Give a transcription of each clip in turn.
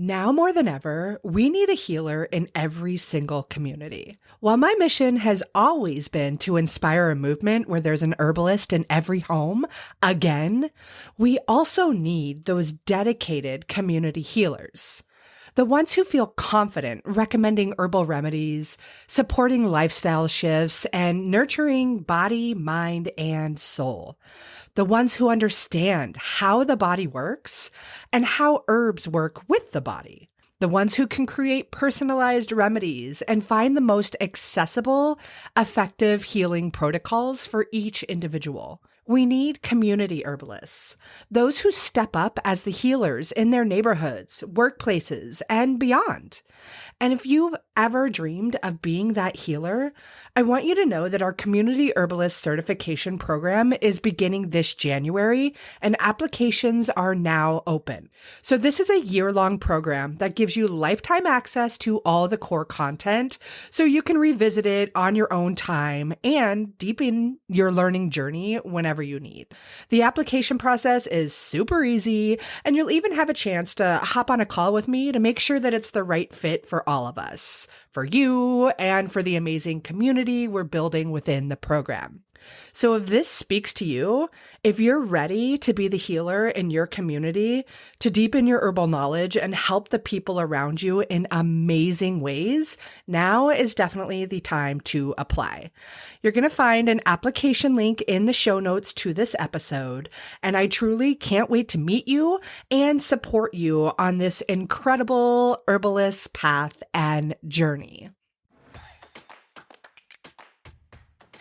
Now more than ever, we need a healer in every single community. While my mission has always been to inspire a movement where there's an herbalist in every home, again, we also need those dedicated community healers. The ones who feel confident recommending herbal remedies, supporting lifestyle shifts, and nurturing body, mind, and soul. The ones who understand how the body works and how herbs work with the body. The ones who can create personalized remedies and find the most accessible, effective healing protocols for each individual. We need community herbalists, those who step up as the healers in their neighborhoods, workplaces, and beyond. And if you've ever dreamed of being that healer, I want you to know that our Community Herbalist Certification Program is beginning this January, and applications are now open. So this is a year-long program that gives you lifetime access to all the core content, so you can revisit it on your own time and deepen your learning journey whenever you need. The application process is super easy, and you'll even have a chance to hop on a call with me to make sure that it's the right fit for all of us, for you, and for the amazing community we're building within the program. So if this speaks to you, if you're ready to be the healer in your community, to deepen your herbal knowledge and help the people around you in amazing ways, now is definitely the time to apply. You're going to find an application link in the show notes to this episode, and I truly can't wait to meet you and support you on this incredible herbalist path and journey.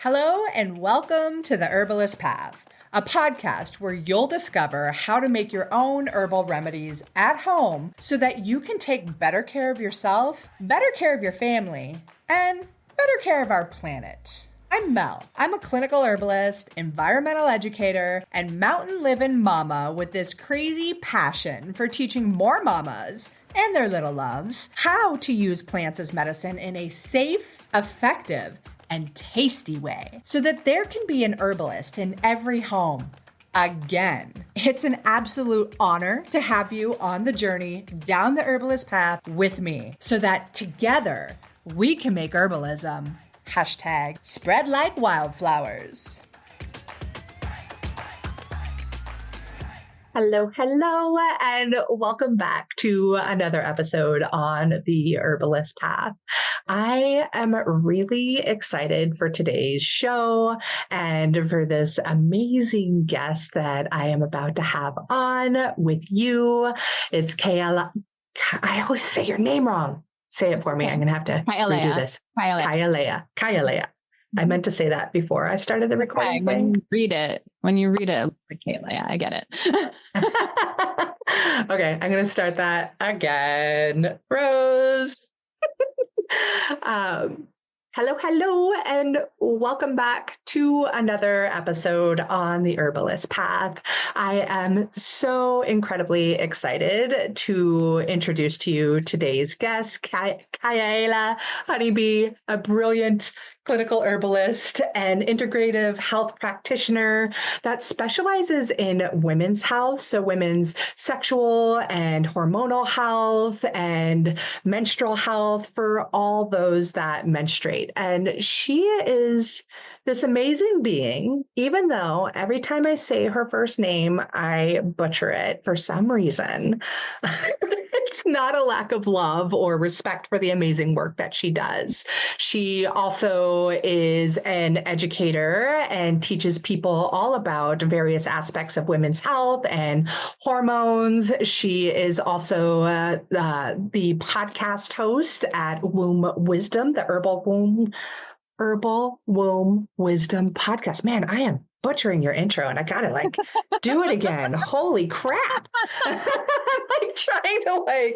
Hello and welcome to the Herbalist Path, a podcast where you'll discover how to make your own herbal remedies at home so that you can take better care of yourself, better care of your family, and better care of our planet. I'm Mel. I'm a clinical herbalist, environmental educator, and mountain living mama with this crazy passion for teaching more mamas and their little loves how to use plants as medicine in a safe, effective, and tasty way so that there can be an herbalist in every home. Again, it's an absolute honor to have you on the journey down the herbalist path with me so that together we can make herbalism #spread like wildflowers. Hello, and welcome back to another episode on the Herbalist Path. I am really excited for today's show and for this amazing guest that I am about to have on with you. It's Kay'aleya. I always say your name wrong. Say it for me. I'm going to have to redo this. Kay'aleya. I meant to say that before I started the recording. When you read it, like Kay'aleya, I get it. Okay, I'm going to start that again. Rose. Hello, and welcome back to another episode on the Herbalist Path. I am so incredibly excited to introduce to you today's guest, Kay'aleya Hunnybee, a brilliant clinical herbalist and integrative health practitioner that specializes in women's health, so women's sexual and hormonal health and menstrual health for all those that menstruate. And she is this amazing being, even though every time I say her first name, I butcher it for some reason. It's not a lack of love or respect for the amazing work that she does. She also is an educator and teaches people all about various aspects of women's health and hormones. She is also the podcast host at Womb Wisdom, the Herbal Womb Wisdom podcast. Man, I am butchering your intro and I gotta do it again. Holy crap. I'm trying to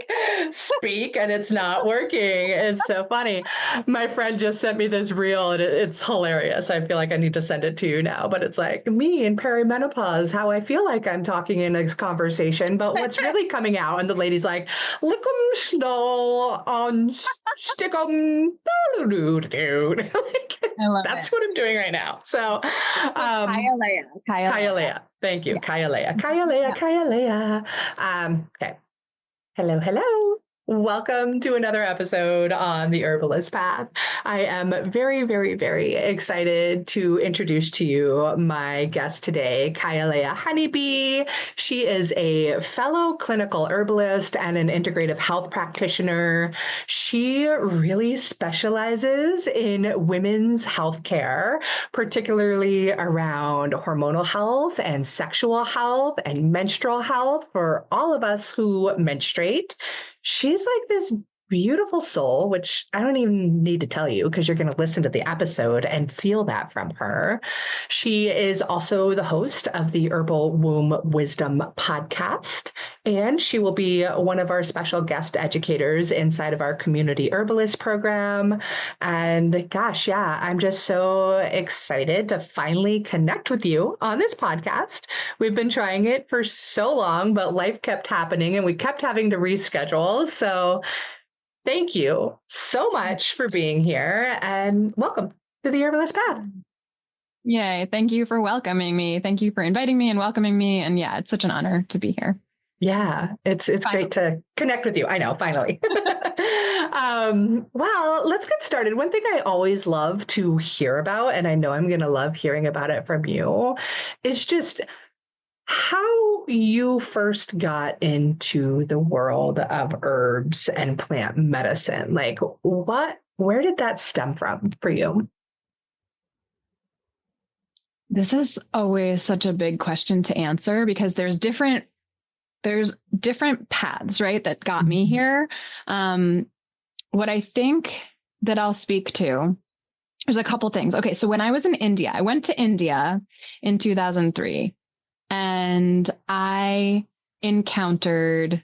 speak and it's not working. It's so funny. My friend just sent me this reel and it's hilarious. I feel like I need to send it to you now, but it's me in perimenopause, how I feel like I'm talking in a conversation, but what's really coming out, and the lady's like, lick 'em slow on stick 'em. Dude. That's what I'm doing right now. So, Kay'aleya. Thank you. Yeah. Kay'aleya. Okay. Hello. Welcome to another episode on the Herbalist Path. I am very, very, very excited to introduce to you my guest today, Kay'aleya Hunnybee. She is a fellow clinical herbalist and an integrative health practitioner. She really specializes in women's health care, particularly around hormonal health and sexual health and menstrual health for all of us who menstruate. She's like this beautiful soul, which I don't even need to tell you because you're going to listen to the episode and feel that from her. She is also the host of the Herbal Womb Wisdom podcast, and she will be one of our special guest educators inside of our community herbalist program. And gosh, yeah, I'm just so excited to finally connect with you on this podcast. We've been trying it for so long, but life kept happening and we kept having to reschedule. So thank you so much for being here and welcome to the Herbalist Path. Yay. Thank you for welcoming me. Thank you for inviting me and welcoming me. And yeah, it's such an honor to be here. Yeah, it's great to connect with you. I know, finally. Well, let's get started. One thing I always love to hear about, and I know I'm going to love hearing about it from you, is just how you first got into the world of herbs and plant medicine. Like, where did that stem from for you? This is always such a big question to answer because there's different paths, right, that got me here. What I think that I'll speak to, there's a couple things. Okay, so when I was in India, I went to India in 2003. And I encountered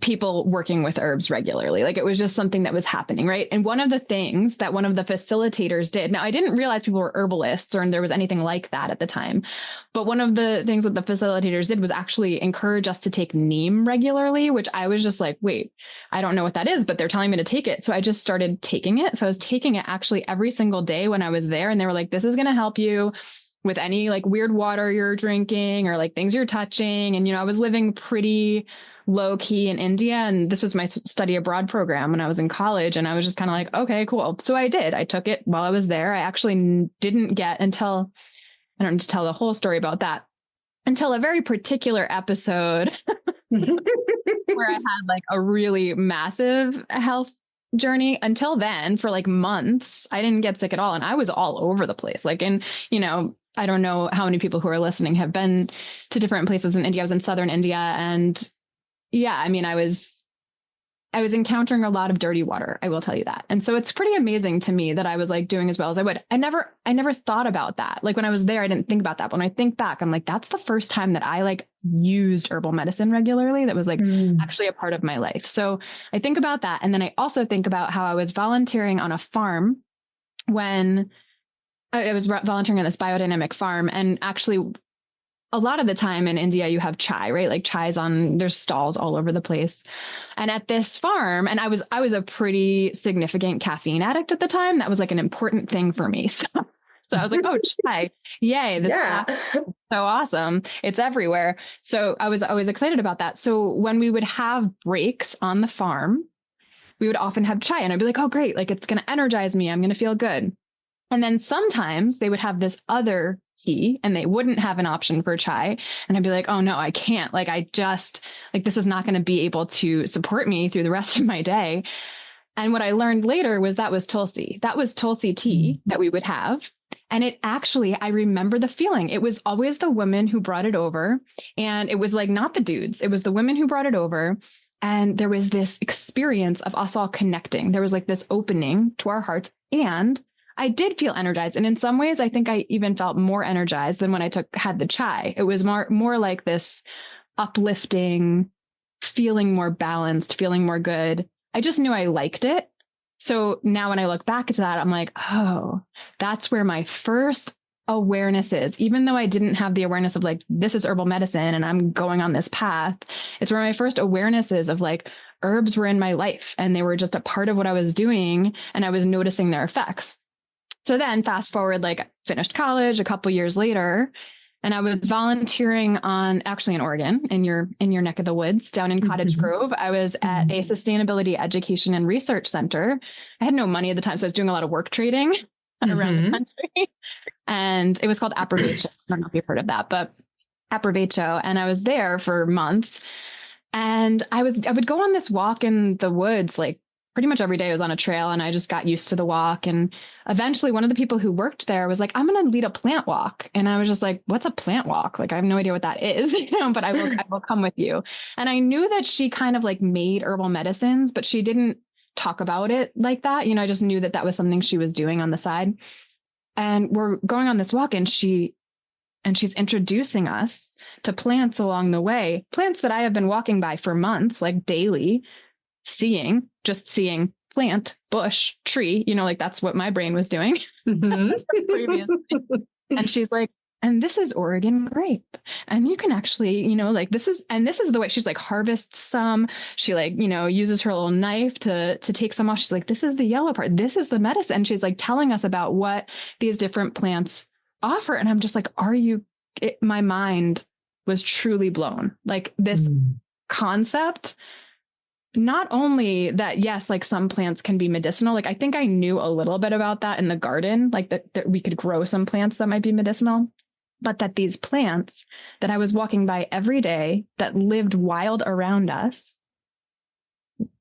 people working with herbs regularly. Like it was just something that was happening, right? And one of the things that one of the facilitators did, now I didn't realize people were herbalists or there was anything like that at the time, but one of the things that the facilitators did was actually encourage us to take neem regularly, which I was just like, wait, I don't know what that is, but they're telling me to take it. So I just started taking it. So I was taking it actually every single day when I was there. And they were like, this is going to help you with any like weird water you're drinking or like things you're touching. And, I was living pretty low key in India. And this was my study abroad program when I was in college. And I was just kind of like, okay, cool. So I did. I took it while I was there. I actually didn't get until, I don't need to tell the whole story about that, until a very particular episode where I had like a really massive health journey. Until then, for like months, I didn't get sick at all. And I was all over the place. Like, and, I don't know how many people who are listening have been to different places in India. I was in southern India. And yeah, I mean, I was encountering a lot of dirty water. I will tell you that. And so it's pretty amazing to me that I was like doing as well as I would. I never thought about that. Like when I was there, I didn't think about that. But when I think back, I'm like, that's the first time that I like used herbal medicine regularly. That was like actually a part of my life. So I think about that. And then I also think about how I was volunteering on a farm when I was volunteering on this biodynamic farm. And actually a lot of the time in India, you have chai, right? Like there's stalls all over the place. And at this farm, and I was a pretty significant caffeine addict at the time. That was like an important thing for me. So I was like, oh, chai, yay. This is so awesome. It's everywhere. So I was always excited about that. So when we would have breaks on the farm, we would often have chai and I'd be like, oh, great. Like it's going to energize me. I'm going to feel good. And then sometimes they would have this other tea and they wouldn't have an option for chai. And I'd be like, oh no, I can't. Like, this is not going to be able to support me through the rest of my day. And what I learned later was that was Tulsi. That was Tulsi tea that we would have. And I remember the feeling. It was always the women who brought it over. And it was like, not the dudes. It was the women who brought it over. And there was this experience of us all connecting. There was like this opening to our hearts. And I did feel energized. And in some ways, I think I even felt more energized than when I had the chai. It was more like this uplifting, feeling more balanced, feeling more good. I just knew I liked it. So now when I look back at that, I'm like, oh, that's where my first awareness is. Even though I didn't have the awareness of like, this is herbal medicine and I'm going on this path, it's where my first awareness is of like, herbs were in my life and they were just a part of what I was doing and I was noticing their effects. So then fast forward, like finished college a couple years later, And I was volunteering actually in Oregon, in your neck of the woods, down in Cottage Grove. I was at a sustainability education and research center. I had no money at the time, so I was doing a lot of work trading around the country. And it was called Approvecho. I don't know if you've heard of that, but Approvecho. And I was there for months. And I would go on this walk in the woods, like pretty much every day. I was on a trail, and I just got used to the walk. And eventually one of the people who worked there was like, I'm going to lead a plant walk. And I was just like, what's a plant walk? Like, I have no idea what that is, but I will come with you. And I knew that she kind of like made herbal medicines, but she didn't talk about it like that. I just knew that that was something she was doing on the side. And we're going on this walk, and she's introducing us to plants along the way, plants that I have been walking by for months, like daily, just seeing plant, bush, tree, like that's what my brain was doing. Previously. And she's like, and this is Oregon grape. And you can actually, like this is the way she's like harvests some. She like, uses her little knife to take some off. She's like, this is the yellow part. This is the medicine. And she's like telling us about what these different plants offer. And I'm just like, my mind was truly blown. Like this concept, not only that, yes, like some plants can be medicinal. Like I think I knew a little bit about that in the garden, like that we could grow some plants that might be medicinal, but that these plants that I was walking by every day that lived wild around us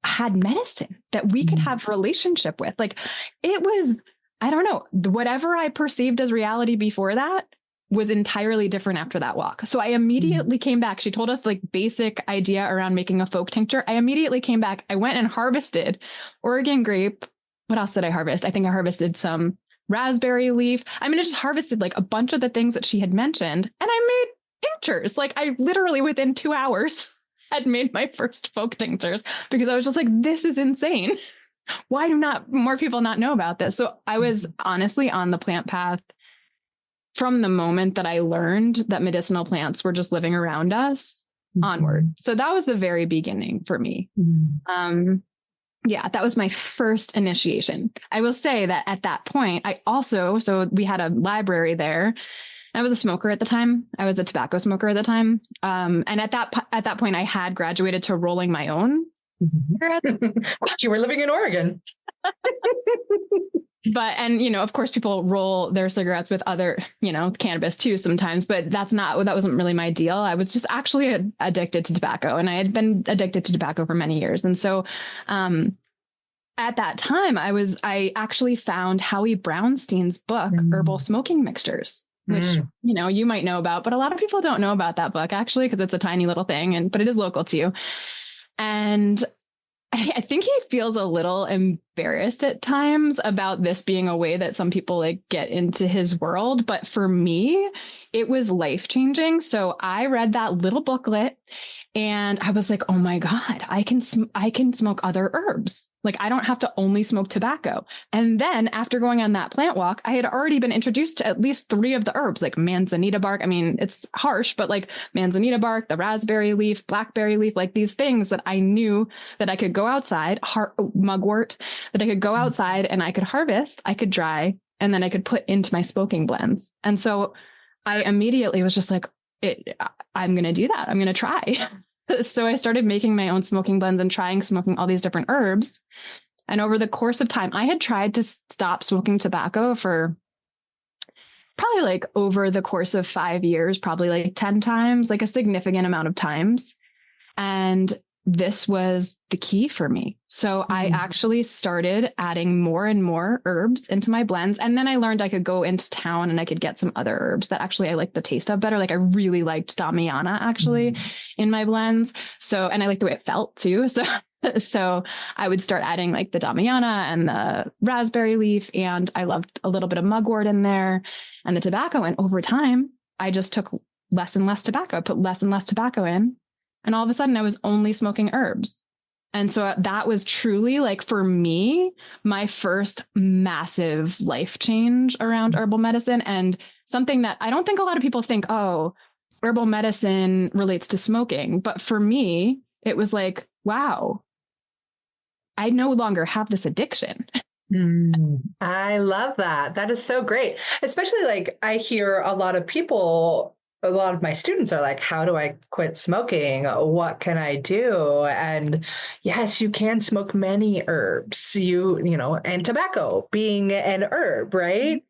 had medicine that we could have a relationship with. Like it was, I don't know, whatever I perceived as reality before that was entirely different after that walk. So I immediately came back. She told us like basic idea around making a folk tincture. I immediately came back. I went and harvested Oregon grape. What else did I harvest? I think I harvested some raspberry leaf. I just harvested like a bunch of the things that she had mentioned, and I made tinctures. Like I literally within 2 hours had made my first folk tinctures because I was just like, this is insane. Why do not more people not know about this? So I was honestly on the plant path from the moment that I learned that medicinal plants were just living around us onward. So that was the very beginning for me. Yeah, that was my first initiation. I will say that at that point, so we had a library there. I was a smoker at the time. I was a tobacco smoker at the time. And at that point, I had graduated to rolling my own. You were living in Oregon. But, of course, people roll their cigarettes with other, cannabis too sometimes, but that wasn't really my deal. I was just actually addicted to tobacco, and I had been addicted to tobacco for many years. And so, at that time I actually found Howie Brownstein's book, Herbal Smoking Mixtures, which, you might know about, but a lot of people don't know about that book actually, because it's a tiny little thing but it is local to you. And I think he feels a little embarrassed at times about this being a way that some people like get into his world. But for me, it was life-changing. So I read that little booklet and I was like, oh my God, I can smoke other herbs. Like I don't have to only smoke tobacco. And then after going on that plant walk, I had already been introduced to at least 3 of the herbs, like manzanita bark. It's harsh, but like manzanita bark, the raspberry leaf, blackberry leaf, like these things that I knew that I could go outside, mugwort, that I could go outside and I could harvest, I could dry, and then I could put into my smoking blends. And so I immediately was just like, I'm going to do that. I'm going to try. So I started making my own smoking blends and trying smoking all these different herbs. And over the course of time, I had tried to stop smoking tobacco for probably like over the course of 5 years, probably like 10 times, like a significant amount of times. And this was the key for me. So I actually started adding more and more herbs into my blends. And then I learned I could go into town and I could get some other herbs that actually I like the taste of better. Like I really liked Damiana actually in my blends. So, and I like the way it felt too. So I would start adding like the Damiana and the raspberry leaf. And I loved a little bit of mugwort in there and the tobacco. And over time, I just took less and less tobacco, put less and less tobacco in. And all of a sudden I was only smoking herbs. And so that was truly like for me, my first massive life change around herbal medicine, and something that I don't think a lot of people think, oh, herbal medicine relates to smoking. But for me, it was like, wow, I no longer have this addiction. I love that. That is so great. Especially like I hear a lot of people a lot of my students are like, how do I quit smoking? What can I do? And yes, you can smoke many herbs, and tobacco being an herb, right?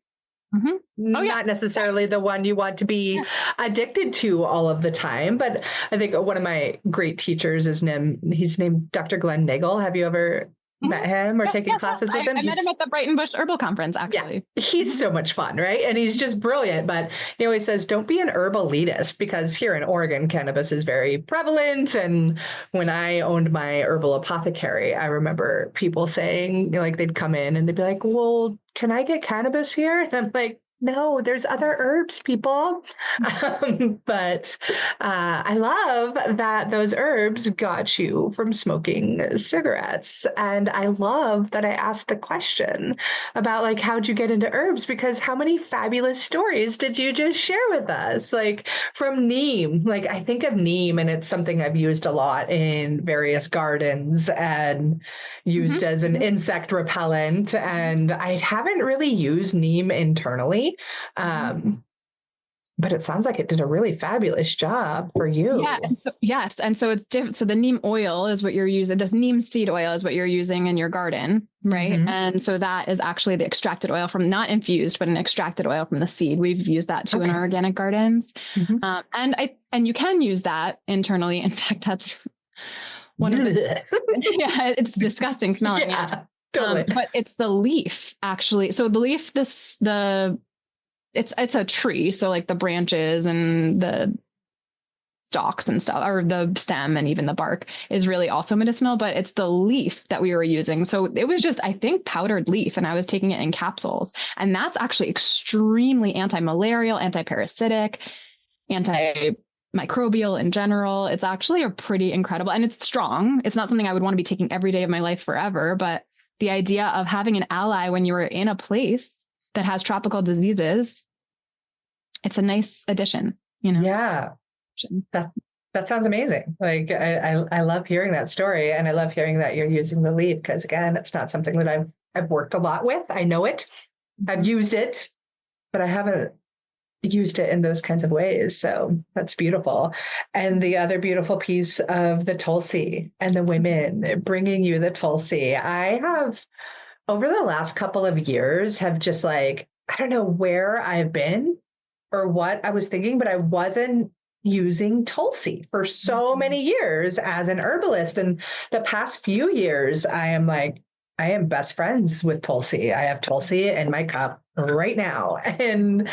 Mm-hmm. Oh, yeah. Not necessarily the one you want to be addicted to all of the time. But I think one of my great teachers he's named Dr. Glenn Nagel. Have you ever met him or taken classes with him? I met him at the Brighton Bush Herbal Conference, actually. Yeah, he's so much fun, right? And he's just brilliant. But he always says, don't be an herbal elitist, because here in Oregon, cannabis is very prevalent. And when I owned my herbal apothecary, I remember people saying, like, they'd come in and they'd be like, well, can I get cannabis here? And I'm like, no, there's other herbs, people. But I love that those herbs got you from smoking cigarettes. And I love that I asked the question about, like, how'd you get into herbs? Because how many fabulous stories did you just share with us? Like from neem, like I think of neem, and it's something I've used a lot in various gardens and used as an insect repellent. And I haven't really used neem internally. But it sounds like it did a really fabulous job for you. Yeah. And so, yes. And so it's different. So the neem oil is what you're using. The neem seed oil is what you're using in your garden. Right. Mm-hmm. And so that is actually the extracted oil from, not infused, but an extracted oil from the seed. We've used that too in our organic gardens. Mm-hmm. And you can use that internally. In fact, that's one of the, yeah, it's disgusting smelling. Yeah, totally. But it's the leaf actually. So the leaf, it's a tree. So like the branches and the stalks and stuff, or the stem and even the bark is really also medicinal, but it's the leaf that we were using. So it was just, I think, powdered leaf, and I was taking it in capsules. And that's actually extremely anti-malarial, anti-parasitic, antimicrobial in general. It's actually a pretty incredible, and it's strong. It's not something I would want to be taking every day of my life forever, but the idea of having an ally when you're in a place that has tropical diseases, it's a nice addition, Yeah. That sounds amazing. Like I love hearing that story, and I love hearing that you're using the leaf, because again, it's not something that I've worked a lot with. I know it. I've used it, but I haven't used it in those kinds of ways. So that's beautiful. And the other beautiful piece of the Tulsi and the women bringing you the Tulsi. I have, over the last couple of years, have just like, I don't know where I've been or what I was thinking, but I wasn't using Tulsi for so many years as an herbalist. And the past few years, I am best friends with Tulsi. I have Tulsi in my cup right now. And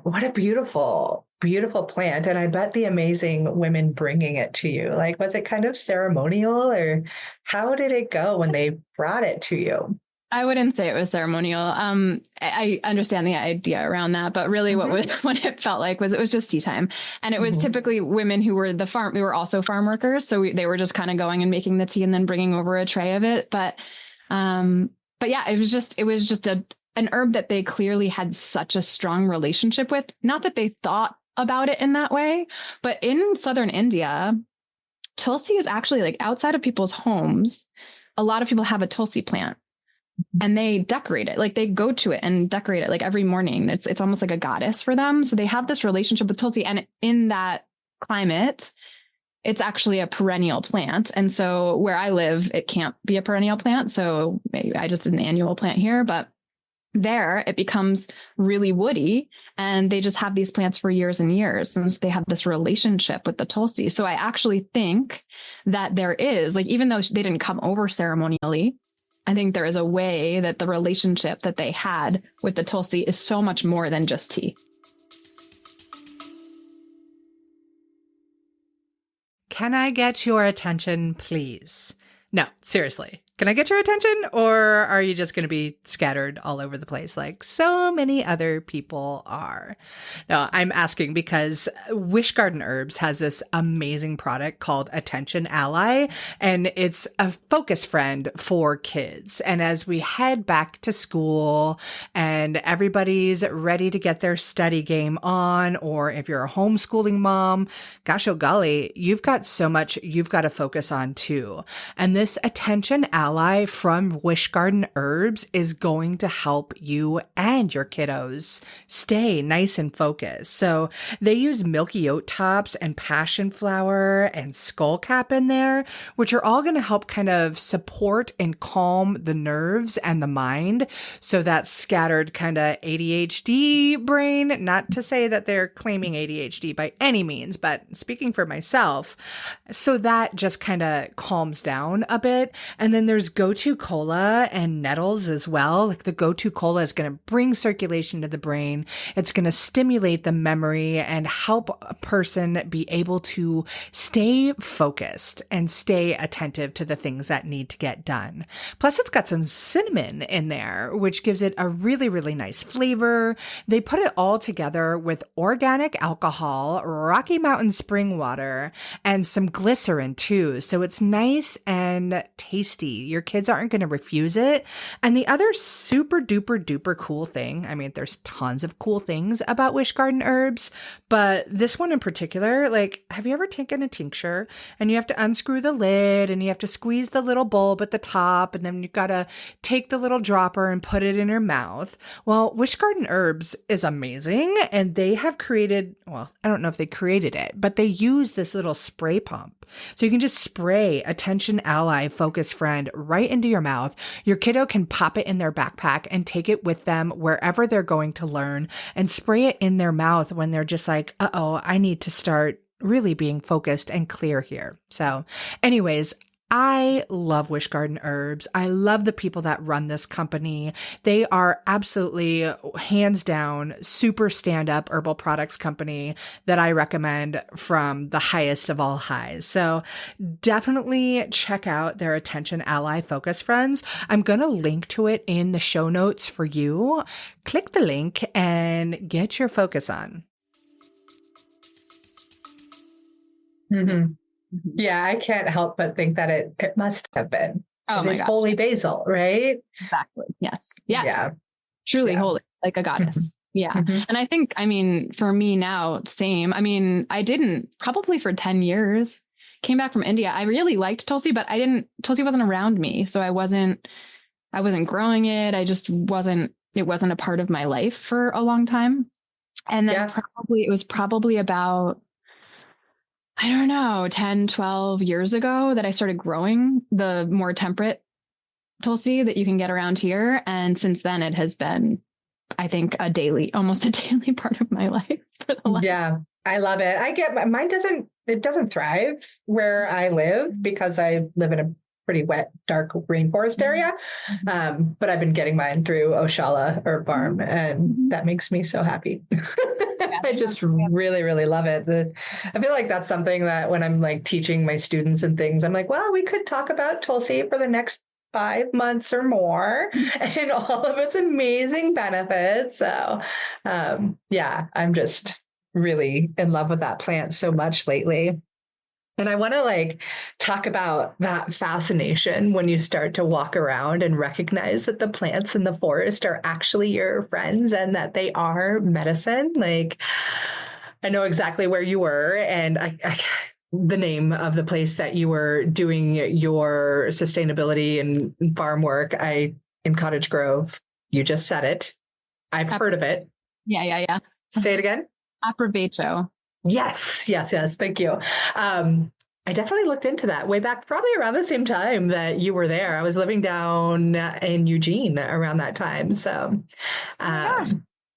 what a beautiful, beautiful plant. And I bet the amazing women bringing it to you, like, was it kind of ceremonial, or how did it go when they brought it to you? I wouldn't say it was ceremonial. I understand the idea around that, but really what it felt like was, it was just tea time. And it was typically women who were we were also farm workers. So they were just kind of going and making the tea and then bringing over a tray of it. But yeah, it was just an herb that they clearly had such a strong relationship with. Not that they thought about it in that way, but in southern India, Tulsi is actually, like, outside of people's homes. A lot of people have a Tulsi plant. And they decorate it, like they go to it and decorate it like every morning. It's almost like a goddess for them. So they have this relationship with Tulsi. And in that climate, it's actually a perennial plant. And so where I live, it can't be a perennial plant. So maybe I just did an annual plant here, but there it becomes really woody, and they just have these plants for years and years. And so they have this relationship with the Tulsi. So I actually think that there is, like, even though they didn't come over ceremonially, I think there is a way that the relationship that they had with the Tulsi is so much more than just tea. Can I get your attention, please? No, seriously. Can I get your attention, or are you just going to be scattered all over the place like so many other people are? No, I'm asking because Wish Garden Herbs has this amazing product called Attention Ally, and it's a focus friend for kids. And as we head back to school and everybody's ready to get their study game on, or if you're a homeschooling mom, gosh, oh golly, you've got so much you've got to focus on too. And this Attention Ally ally from Wish Garden Herbs is going to help you and your kiddos stay nice and focused. So they use milky oat tops and passion flower and skullcap in there, which are all going to help kind of support and calm the nerves and the mind. So that scattered kind of ADHD brain, not to say that they're claiming ADHD by any means, but speaking for myself, so that just kind of calms down a bit. And then there's Go-To Cola and nettles as well. Like the Go-To Cola is going to bring circulation to the brain. It's going to stimulate the memory and help a person be able to stay focused and stay attentive to the things that need to get done. Plus, it's got some cinnamon in there, which gives it a really, really nice flavor. They put it all together with organic alcohol, Rocky Mountain spring water, and some glycerin too. So it's nice and tasty. Your kids aren't going to refuse it. And the other super duper duper cool thing, I mean, there's tons of cool things about Wish Garden Herbs, but this one in particular, like, have you ever taken a tincture and you have to unscrew the lid and you have to squeeze the little bulb at the top and then you've got to take the little dropper and put it in your mouth? Well, Wish Garden Herbs is amazing, and they have created, well, I don't know if they created it, but they use this little spray pump. So you can just spray Attention Ally Focus Friend right into your mouth. Your kiddo can pop it in their backpack and take it with them wherever they're going to learn and spray it in their mouth when they're just like, uh-oh, I need to start really being focused and clear here. So anyways, I love Wish Garden Herbs. I love the people that run this company. They are absolutely, hands down, super stand-up herbal products company that I recommend from the highest of all highs. So definitely check out their Attention Ally Focus Friends. I'm going to link to it in the show notes for you. Click the link and get your focus on. Mm-hmm. Yeah, I can't help but think that it must have been. Oh my It's God. holy basil, right? Exactly. Yes. Yes. Yeah. Truly Yeah. holy, like a goddess. Mhm. Yeah. Mhm. And I think, I mean, for me now, same. I mean, I didn't probably for 10 years, came back from India. I really liked Tulsi, but Tulsi wasn't around me. So I wasn't growing it. It wasn't a part of my life for a long time. And then it was probably about, I don't know, 10, 12 years ago that I started growing the more temperate Tulsi that you can get around here. And since then it has been, I think, almost a daily part of my life for the last. Yeah, I love it. I get mine doesn't thrive where I live because I live in a pretty wet, dark rainforest area. But I've been getting mine through Oshala Herb Farm, and that makes me so happy. I just really, really love it. I feel like that's something that when I'm like teaching my students and things, I'm like, well, we could talk about Tulsi for the next 5 months or more and all of its amazing benefits. So yeah, I'm just really in love with that plant so much lately. And I want to like talk about that fascination when you start to walk around and recognize that the plants in the forest are actually your friends and that they are medicine. Like, I know exactly where you were, and the name of the place that you were doing your sustainability and farm work. In Cottage Grove. You just said it. I've heard of it. Yeah. Say it again. Aprovecho. Yes. Thank you. I definitely looked into that way back, probably around the same time that you were there. I was living down in Eugene around that time. So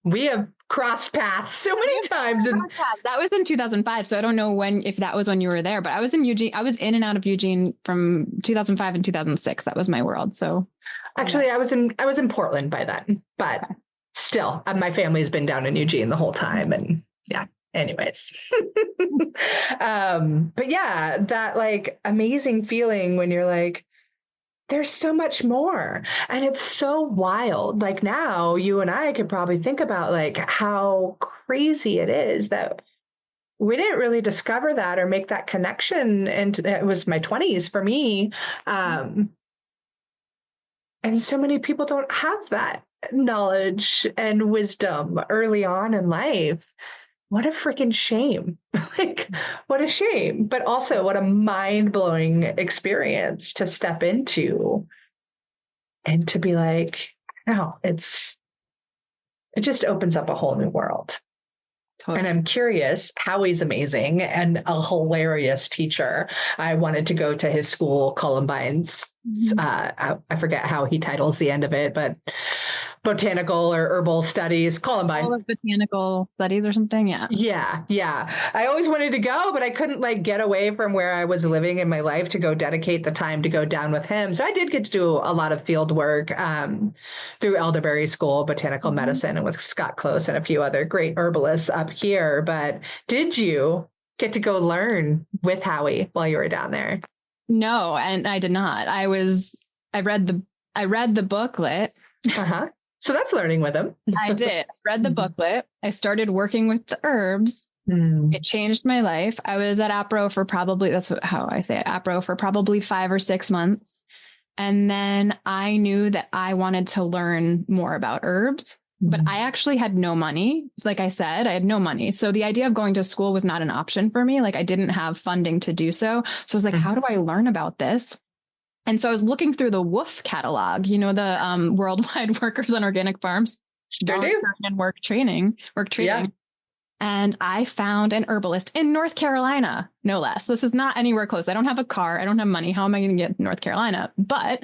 we have crossed paths so many times. And that was in 2005. So I don't know if that was when you were there, but I was in Eugene. I was in and out of Eugene from 2005 and 2006. That was my world. So actually, I was in Portland by then, but still, my family's been down in Eugene the whole time. And yeah. Anyways, but yeah, that like amazing feeling when you're like, there's so much more, and it's so wild. Like now you and I could probably think about like how crazy it is that we didn't really discover that or make that connection. And it was my 20s for me. And so many people don't have that knowledge and wisdom early on in life. What a freaking shame. Like, what a shame. But also what a mind-blowing experience to step into And to be like, no, it just opens up a whole new world. Totally. And I'm curious, Howie's amazing and a hilarious teacher. I wanted to go to his school, Columbine's. I forget how he titles the end of it, but botanical or herbal studies, Columbine. All of botanical studies or something. Yeah. Yeah. I always wanted to go, but I couldn't like get away from where I was living in my life to go dedicate the time to go down with him. So I did get to do a lot of field work through Elderberry School, Botanical Medicine, and with Scott Close and a few other great herbalists up here. But did you get to go learn with Howie while you were down there? No, and I did not. I read the booklet. So that's learning with him. I did. Read the booklet. I started working with the herbs. It changed my life. I was at APRO for how I say it, APRO for probably 5 or 6 months. And then I knew that I wanted to learn more about herbs, but I actually had no money. Like I said, I had no money. So the idea of going to school was not an option for me. Like I didn't have funding to do so. So I was like, how do I learn about this? And so I was looking through the WOOF catalog, the Worldwide Workers on Organic Farms. Sure do. And work training. Yeah. And I found an herbalist in North Carolina, no less. This is not anywhere close. I don't have a car. I don't have money. How am I going to get to North Carolina? But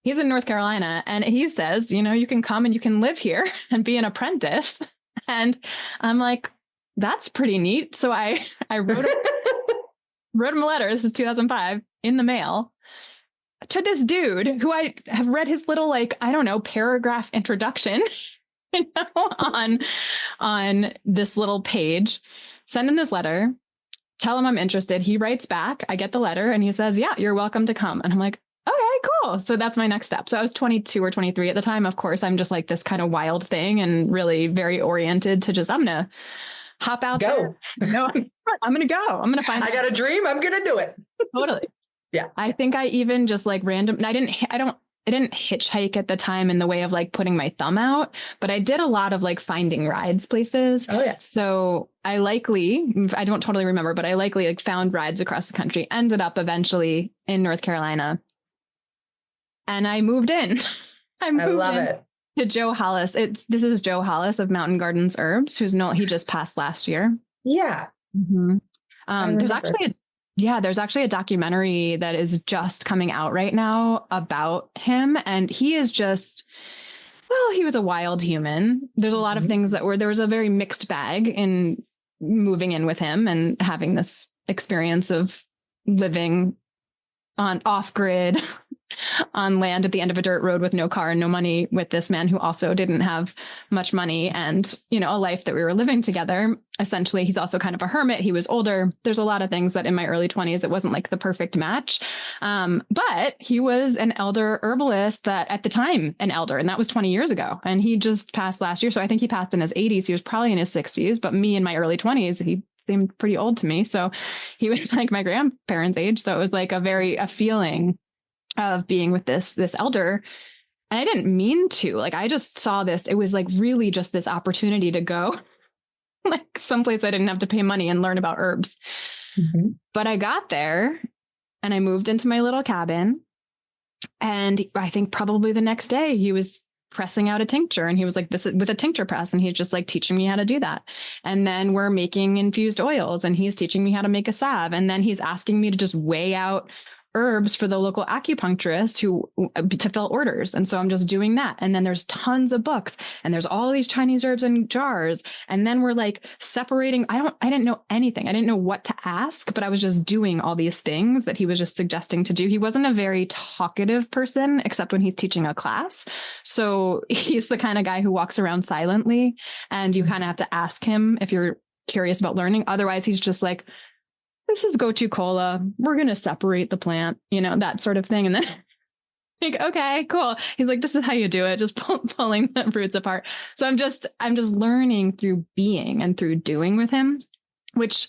he's in North Carolina and he says, you can come and you can live here and be an apprentice. And I'm like, that's pretty neat. So I wrote him a letter. This is 2005 in the mail. To this dude who I have read his little, paragraph introduction, on this little page, send him this letter, tell him I'm interested. He writes back. I get the letter and he says, yeah, you're welcome to come. And I'm like, okay, cool. So that's my next step. So I was 22 or 23 at the time. Of course, I'm just like this kind of wild thing and really very oriented to just, I'm going to hop out there. No, I'm going to go. I'm going to find I got a dream. I'm going to do it. Totally. Yeah. I think I even just I didn't hitchhike at the time in the way of like putting my thumb out, but I did a lot of like finding rides places. Oh yeah. So I don't totally remember, but I likely like found rides across the country, ended up eventually in North Carolina. And I moved in. I love it. To Joe Hollis. This is Joe Hollis of Mountain Gardens Herbs, he just passed last year. Yeah. There's actually a documentary that is just coming out right now about him. And he is he was a wild human. There's a lot of things there was a very mixed bag in moving in with him and having this experience of living on off grid on land at the end of a dirt road with no car and no money with this man who also didn't have much money and, a life that we were living together. Essentially, he's also kind of a hermit. He was older. There's a lot of things that in my early 20s, it wasn't like the perfect match. But he was an elder herbalist that at the time, and that was 20 years ago. And he just passed last year. So I think he passed in his 80s. He was probably in his 60s, but me in my early 20s, he seemed pretty old to me. So he was like my grandparents' age. So it was like a feeling of being with this elder. And I didn't mean to, I just saw this. It was like really just this opportunity to go like someplace I didn't have to pay money and learn about herbs. But I got there and I moved into my little cabin. And I think probably the next day he was pressing out a tincture and he was like, this is with a tincture press. And he's just like teaching me how to do that. And then we're making infused oils and he's teaching me how to make a salve. And then he's asking me to just weigh out herbs for the local acupuncturist to fill orders. And so I'm just doing that. And then there's tons of books and there's all these Chinese herbs in jars. And then we're like separating. I didn't know anything. I didn't know what to ask, but I was just doing all these things that he was just suggesting to do. He wasn't a very talkative person, except when he's teaching a class. So he's the kind of guy who walks around silently and you kind of have to ask him if you're curious about learning. Otherwise, he's just like, this is gotu kola. We're going to separate the plant, that sort of thing. And then like, okay, cool. He's like, this is how you do it. Just pulling the roots apart. So I'm just learning through being and through doing with him, which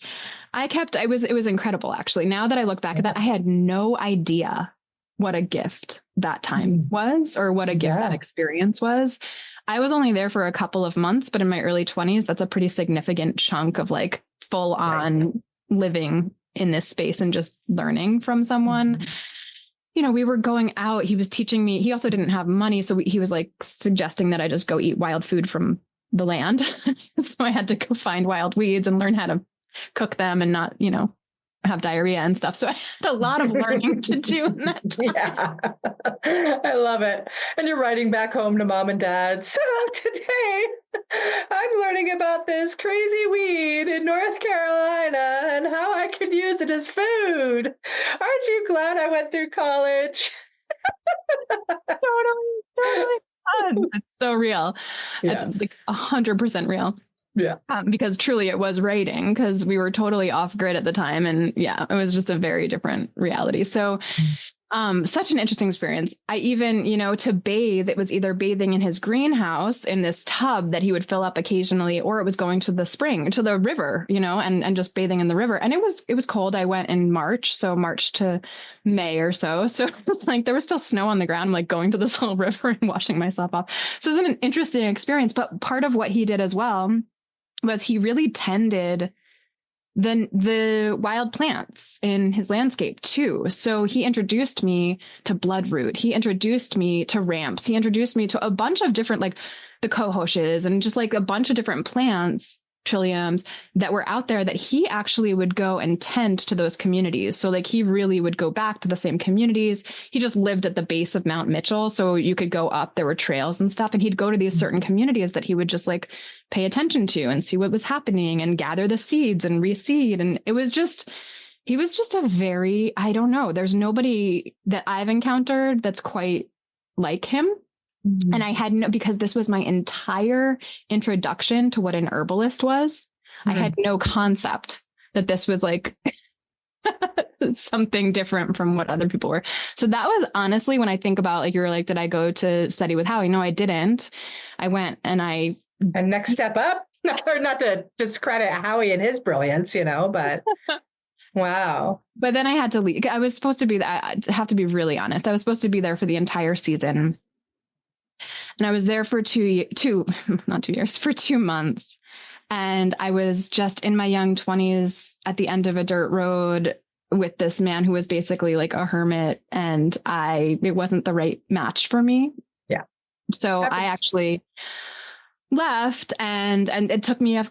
it was incredible. Actually, now that I look back at that, I had no idea what a gift that time was or what a gift that experience was. I was only there for a couple of months, but in my early 20s, that's a pretty significant chunk of like full on living in this space and just learning from someone. we were going out. He was teaching me. He also didn't have money. So he was like suggesting that I just go eat wild food from the land. So I had to go find wild weeds and learn how to cook them and not, have diarrhea and stuff. So I had a lot of learning to do in that time. Yeah, I love it. And you're writing back home to mom and dad. So today I'm learning about this crazy weed in North Carolina and how I could use it as food. Aren't you glad I went through college? Totally. It's so real. Yeah. It's like 100% real. Yeah. Because truly it was writing, because we were totally off grid at the time. And yeah, it was just a very different reality. So such an interesting experience. I even, to bathe, it was either bathing in his greenhouse in this tub that he would fill up occasionally, or it was going to the spring, to the river, and just bathing in the river. And it was cold. I went in March, so March to May or so. So it was like, there was still snow on the ground. I'm like going to this little river and washing myself off. So it was an interesting experience. But part of what he did as well was he really tended the wild plants in his landscape too. So he introduced me to bloodroot. He introduced me to ramps. He introduced me to a bunch of different, like the cohoches and just like a bunch of different plants, trilliums that were out there that he actually would go and tend to those communities. So like he really would go back to the same communities. He just lived at the base of Mount Mitchell. So you could go up, there were trails and stuff. And he'd go to these certain communities that he would just like pay attention to and see what was happening and gather the seeds and reseed. And he was just a very, I don't know, there's nobody that I've encountered that's quite like him. Mm-hmm. And I had because this was my entire introduction to what an herbalist was. Mm-hmm. I had no concept that this was like something different from what other people were. So that was honestly, when I think about, like, you were like, did I go to study with Howie? No, I didn't. I went and next step up, not to discredit Howie and his brilliance, but wow. But then I had to leave. I was supposed to be, I have to be really honest. I was supposed to be there for the entire season. And I was there for 2 months. And I was just in my young 20s at the end of a dirt road with this man who was basically like a hermit. And it wasn't the right match for me. Yeah. So I actually left, and it took me a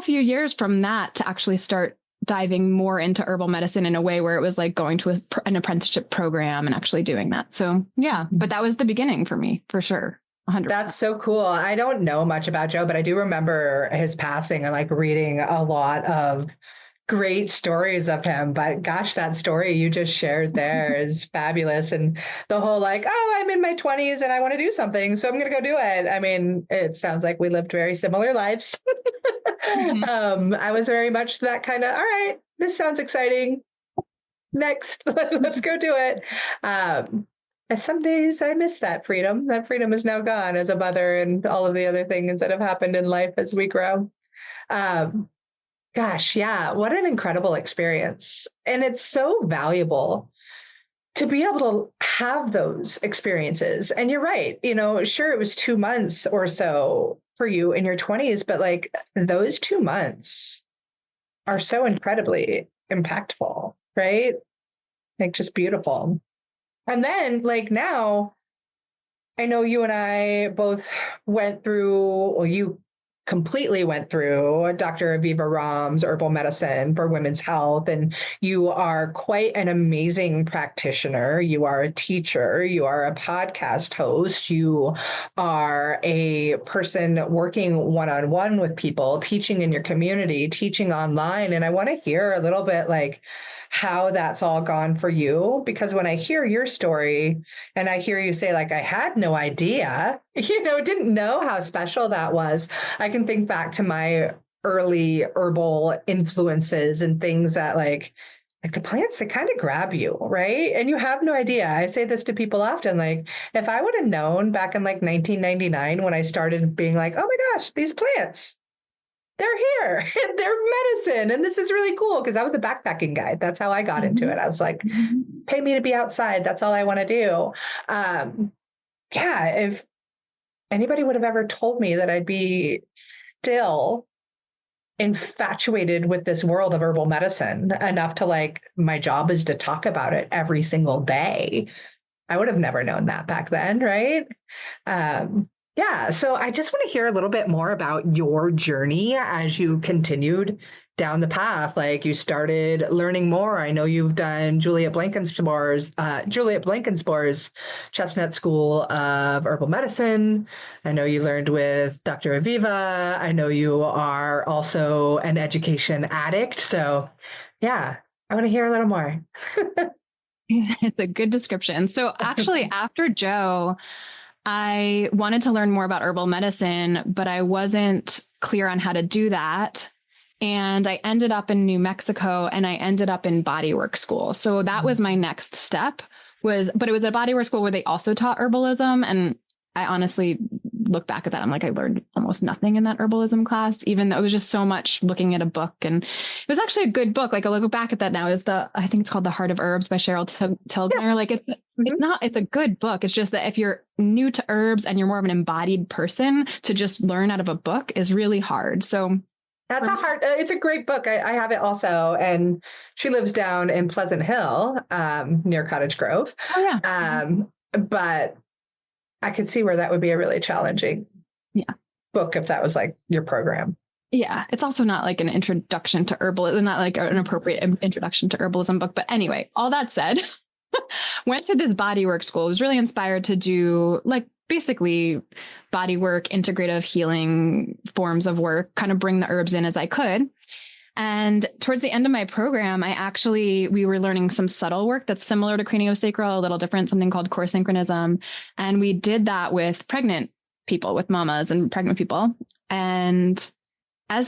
few years from that to actually start diving more into herbal medicine in a way where it was like going to an apprenticeship program and actually doing that. So yeah, but that was the beginning for me, for sure. 100%. That's so cool. I don't know much about Joe, but I do remember his passing and like reading a lot of great stories of him. But gosh, that story you just shared there is fabulous. And the whole like, oh, I'm in my 20s and I want to do something, so I'm going to go do it. I mean, it sounds like we lived very similar lives. Mm-hmm. I was very much that kind of, all right, this sounds exciting. Next, let's go do it. And some days I miss that freedom. That freedom is now gone as a mother and all of the other things that have happened in life as we grow. Gosh, yeah, what an incredible experience. And it's so valuable to be able to have those experiences. And you're right, sure, it was 2 months or so for you in your 20s, but like those 2 months are so incredibly impactful, right? Like just beautiful. And then like now, I know you and I both went through, well, you completely went through Dr. Aviva Romm's herbal medicine for women's health. And you are quite an amazing practitioner. You are a teacher. You are a podcast host. You are a person working one-on-one with people, teaching in your community, teaching online. And I want to hear a little bit like how that's all gone for you, because when I hear your story and I hear you say like, I had no idea, didn't know how special that was. I can think back to my early herbal influences and things that like the plants that kind of grab you, right? And you have no idea. I say this to people often, like if I would have known back in like 1999 when I started being like, oh my gosh, these plants, they're here, they're medicine. And this is really cool, because I was a backpacking guide. That's how I got into it. I was like, pay me to be outside. That's all I want to do. Yeah, if anybody would have ever told me that I'd be still infatuated with this world of herbal medicine enough to like, my job is to talk about it every single day. I would have never known that back then, right? Yeah. So I just want to hear a little bit more about your journey as you continued down the path. Like you started learning more. I know you've done Juliet Blankenspore's Chestnut School of Herbal Medicine. I know you learned with Dr. Aviva. I know you are also an education addict. So yeah, I want to hear a little more. It's a good description. So actually, after Joe, I wanted to learn more about herbal medicine, but I wasn't clear on how to do that. And I ended up in New Mexico and I ended up in bodywork school. So that was my next step but it was a bodywork school where they also taught herbalism. And I honestly look back at that. I'm like, I learned almost nothing in that herbalism class, even though it was just so much looking at a book. And it was actually a good book. Like I look back at that now I think it's called The Heart of Herbs by Cheryl Tilgner. Yeah. Like it's a good book. It's just that if you're new to herbs and you're more of an embodied person, to just learn out of a book is really hard. So it's a great book. I have it also. And she lives down in Pleasant Hill, near Cottage Grove. Oh yeah. But I could see where that would be a really challenging book if that was like your program. Yeah. It's also not like an introduction to herbalism, not like an appropriate introduction to herbalism book. But anyway, all that said, went to this bodywork school. I was really inspired to do like basically bodywork, integrative healing forms of work, kind of bring the herbs in as I could. And towards the end of my program, we were learning some subtle work that's similar to craniosacral, a little different, something called core synchronism. And we did that with pregnant people, with mamas and pregnant people. And I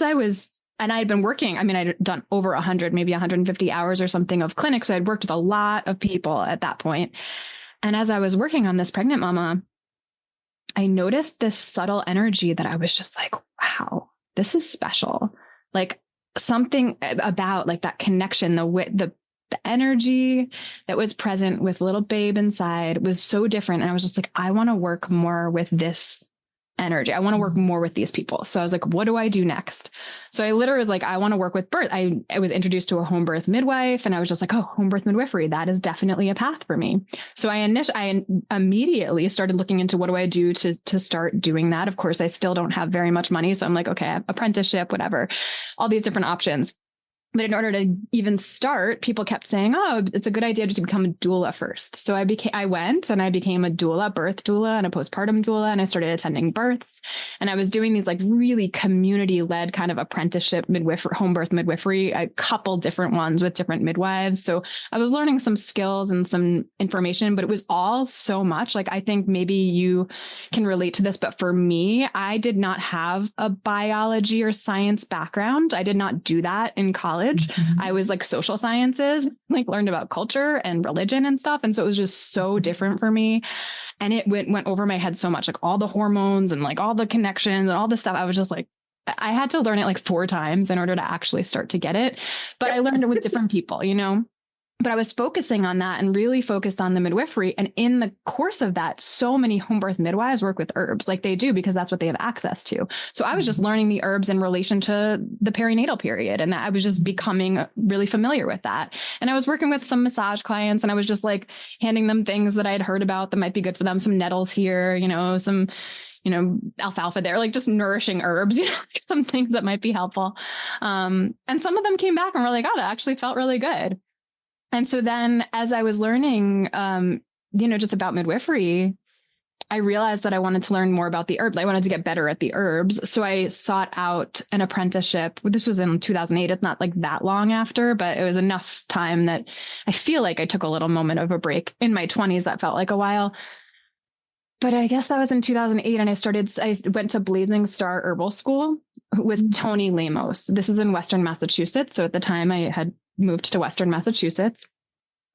had been working, I'd done over 100, maybe 150 hours or something of clinic. So I'd worked with a lot of people at that point. And as I was working on this pregnant mama, I noticed this subtle energy that I was just like, wow, this is special. Like something about like that connection, the energy that was present with little babe inside was so different. And I was just like, I want to work more with this energy. I want to work more with these people. So I was like, what do I do next? So I literally was like, I want to work with birth. I was introduced to a home birth midwife and I was just like, oh, home birth midwifery, that is definitely a path for me. So I immediately started looking into what do I do to start doing that. Of course, I still don't have very much money. So I'm like, okay, apprenticeship, whatever, all these different options. But in order to even start, people kept saying, oh, it's a good idea to become a doula first. So I went and I became a doula, birth doula and a postpartum doula. And I started attending births and I was doing these like really community led kind of apprenticeship home birth midwifery, a couple different ones with different midwives. So I was learning some skills and some information, but it was all so much. Like, I think maybe you can relate to this, but for me, I did not have a biology or science background. I did not do that in college. Mm-hmm. I was like social sciences, like learned about culture and religion and stuff. And so it was just so different for me. And it went over my head so much, like all the hormones and like all the connections and all the stuff. I was just like, I had to learn it like 4 times in order to actually start to get it. But I learned it with different people, But I was focusing on that and really focused on the midwifery. And in the course of that, so many home birth midwives work with herbs like they do because that's what they have access to. So I was just learning the herbs in relation to the perinatal period. And I was just becoming really familiar with that. And I was working with some massage clients and I was just like handing them things that I had heard about that might be good for them. Some nettles here, some alfalfa there, like just nourishing herbs, some things that might be helpful. And some of them came back and were like, oh, that actually felt really good. And so then as I was learning, just about midwifery, I realized that I wanted to learn more about the herbs. I wanted to get better at the herbs. So I sought out an apprenticeship. This was in 2008. It's not like that long after, but it was enough time that I feel like I took a little moment of a break in my 20s. That felt like a while. But I guess that was in 2008. And I went to Blazing Star Herbal School with Tony Lemos. This is in Western Massachusetts. So at the time I had moved to Western Massachusetts.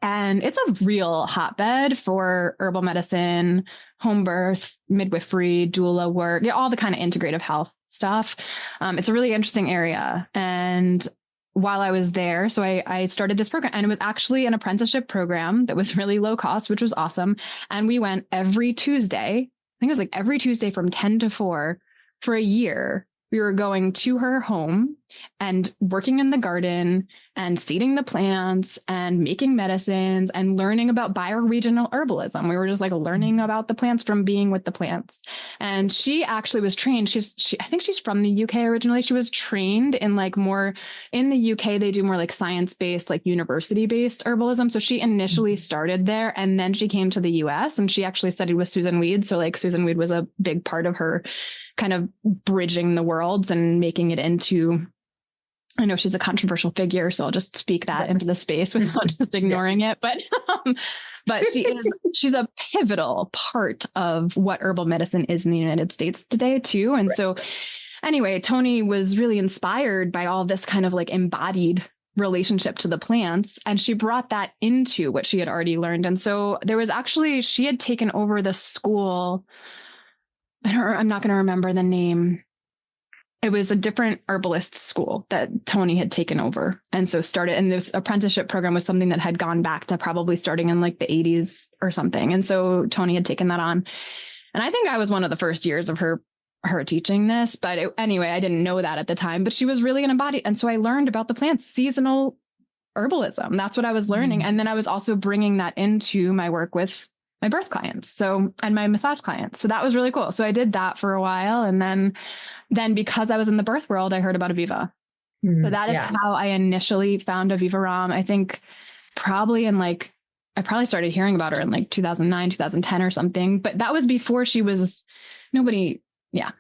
And it's a real hotbed for herbal medicine, home birth, midwifery, doula work, all the kind of integrative health stuff. It's a really interesting area. And while I was there, so I started this program, and it was actually an apprenticeship program that was really low cost, which was awesome. And we went every Tuesday. I think it was like every Tuesday from 10 to 4 for a year. We were going to her home and working in the garden and seeding the plants and making medicines and learning about bioregional herbalism. We were just like learning about the plants from being with the plants. And she actually was trained. I think she's from the UK originally. She was trained in like more in the UK. They do more like science-based, like university-based herbalism. So she initially started there, and then she came to the US and she actually studied with Susan Weed. So like Susan Weed was a big part of her kind of bridging the worlds and making it into, I know she's a controversial figure, so I'll just speak that into the space without just ignoring it. But she's a pivotal part of what herbal medicine is in the United States today too. And so anyway, Tony was really inspired by all this kind of like embodied relationship to the plants. And she brought that into what she had already learned. And so there was actually, she had taken over the school. I'm not going to remember the name. It was a different herbalist school that Tony had taken over. And so started, and this apprenticeship program was something that had gone back to probably starting in like the 80s or something. And so Tony had taken that on. And I think I was one of the first years of her teaching this, but anyway, I didn't know that at the time, but she was really an embodied. And so I learned about the plants, seasonal herbalism. That's what I was learning. And then I was also bringing that into my work with my birth clients. So, and my massage clients. So that was really cool. So I did that for a while. And then because I was in the birth world, I heard about Aviva. So that is how I initially found Aviva Ram. I think probably I probably started hearing about her in like 2009, 2010 or something, but that was before she was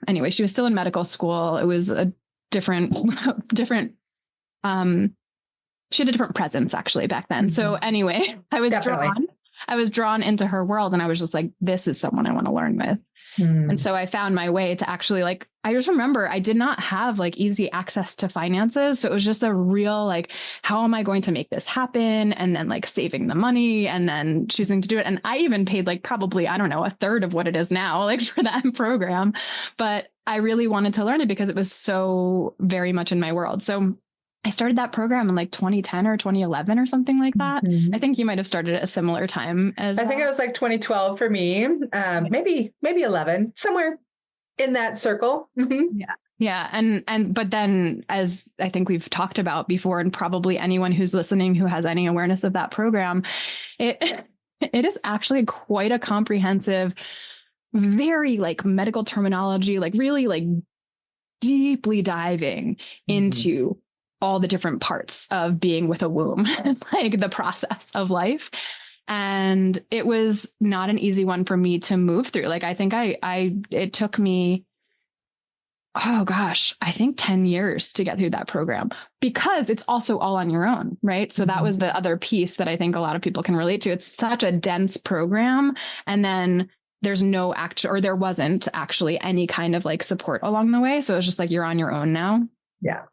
anyway, she was still in medical school. It was a different, she had a different presence actually back then. So anyway, I was drawn into her world, and I was just like, this is someone I want to learn with. And so I found my way to actually I just remember I did not have like easy access to finances. So it was just a real, like, how am I going to make this happen? And then like saving the money and then choosing to do it. And I even paid like probably, I don't know, a third of what it is now, like for that program. But I really wanted to learn it because it was so very much in my world. So I started that program in like 2010 or 2011 or something like that. I think you might have started at a similar time as I think it was like 2012 for me. Maybe 11, somewhere in that circle. Yeah. But then, as I think we've talked about before, and probably anyone who's listening who has any awareness of that program, it is actually quite a comprehensive, very like medical terminology, like really like deeply diving into all the different parts of being with a womb, like the process of life. And it was not an easy one for me to move through. Like, I think it took me, I think 10 years to get through that program, because it's also all on your own, right? So that was the other piece that I think a lot of people can relate to. It's such a dense program. And then there's no there wasn't actually any kind of like support along the way. So it was just like, you're on your own now. Yeah.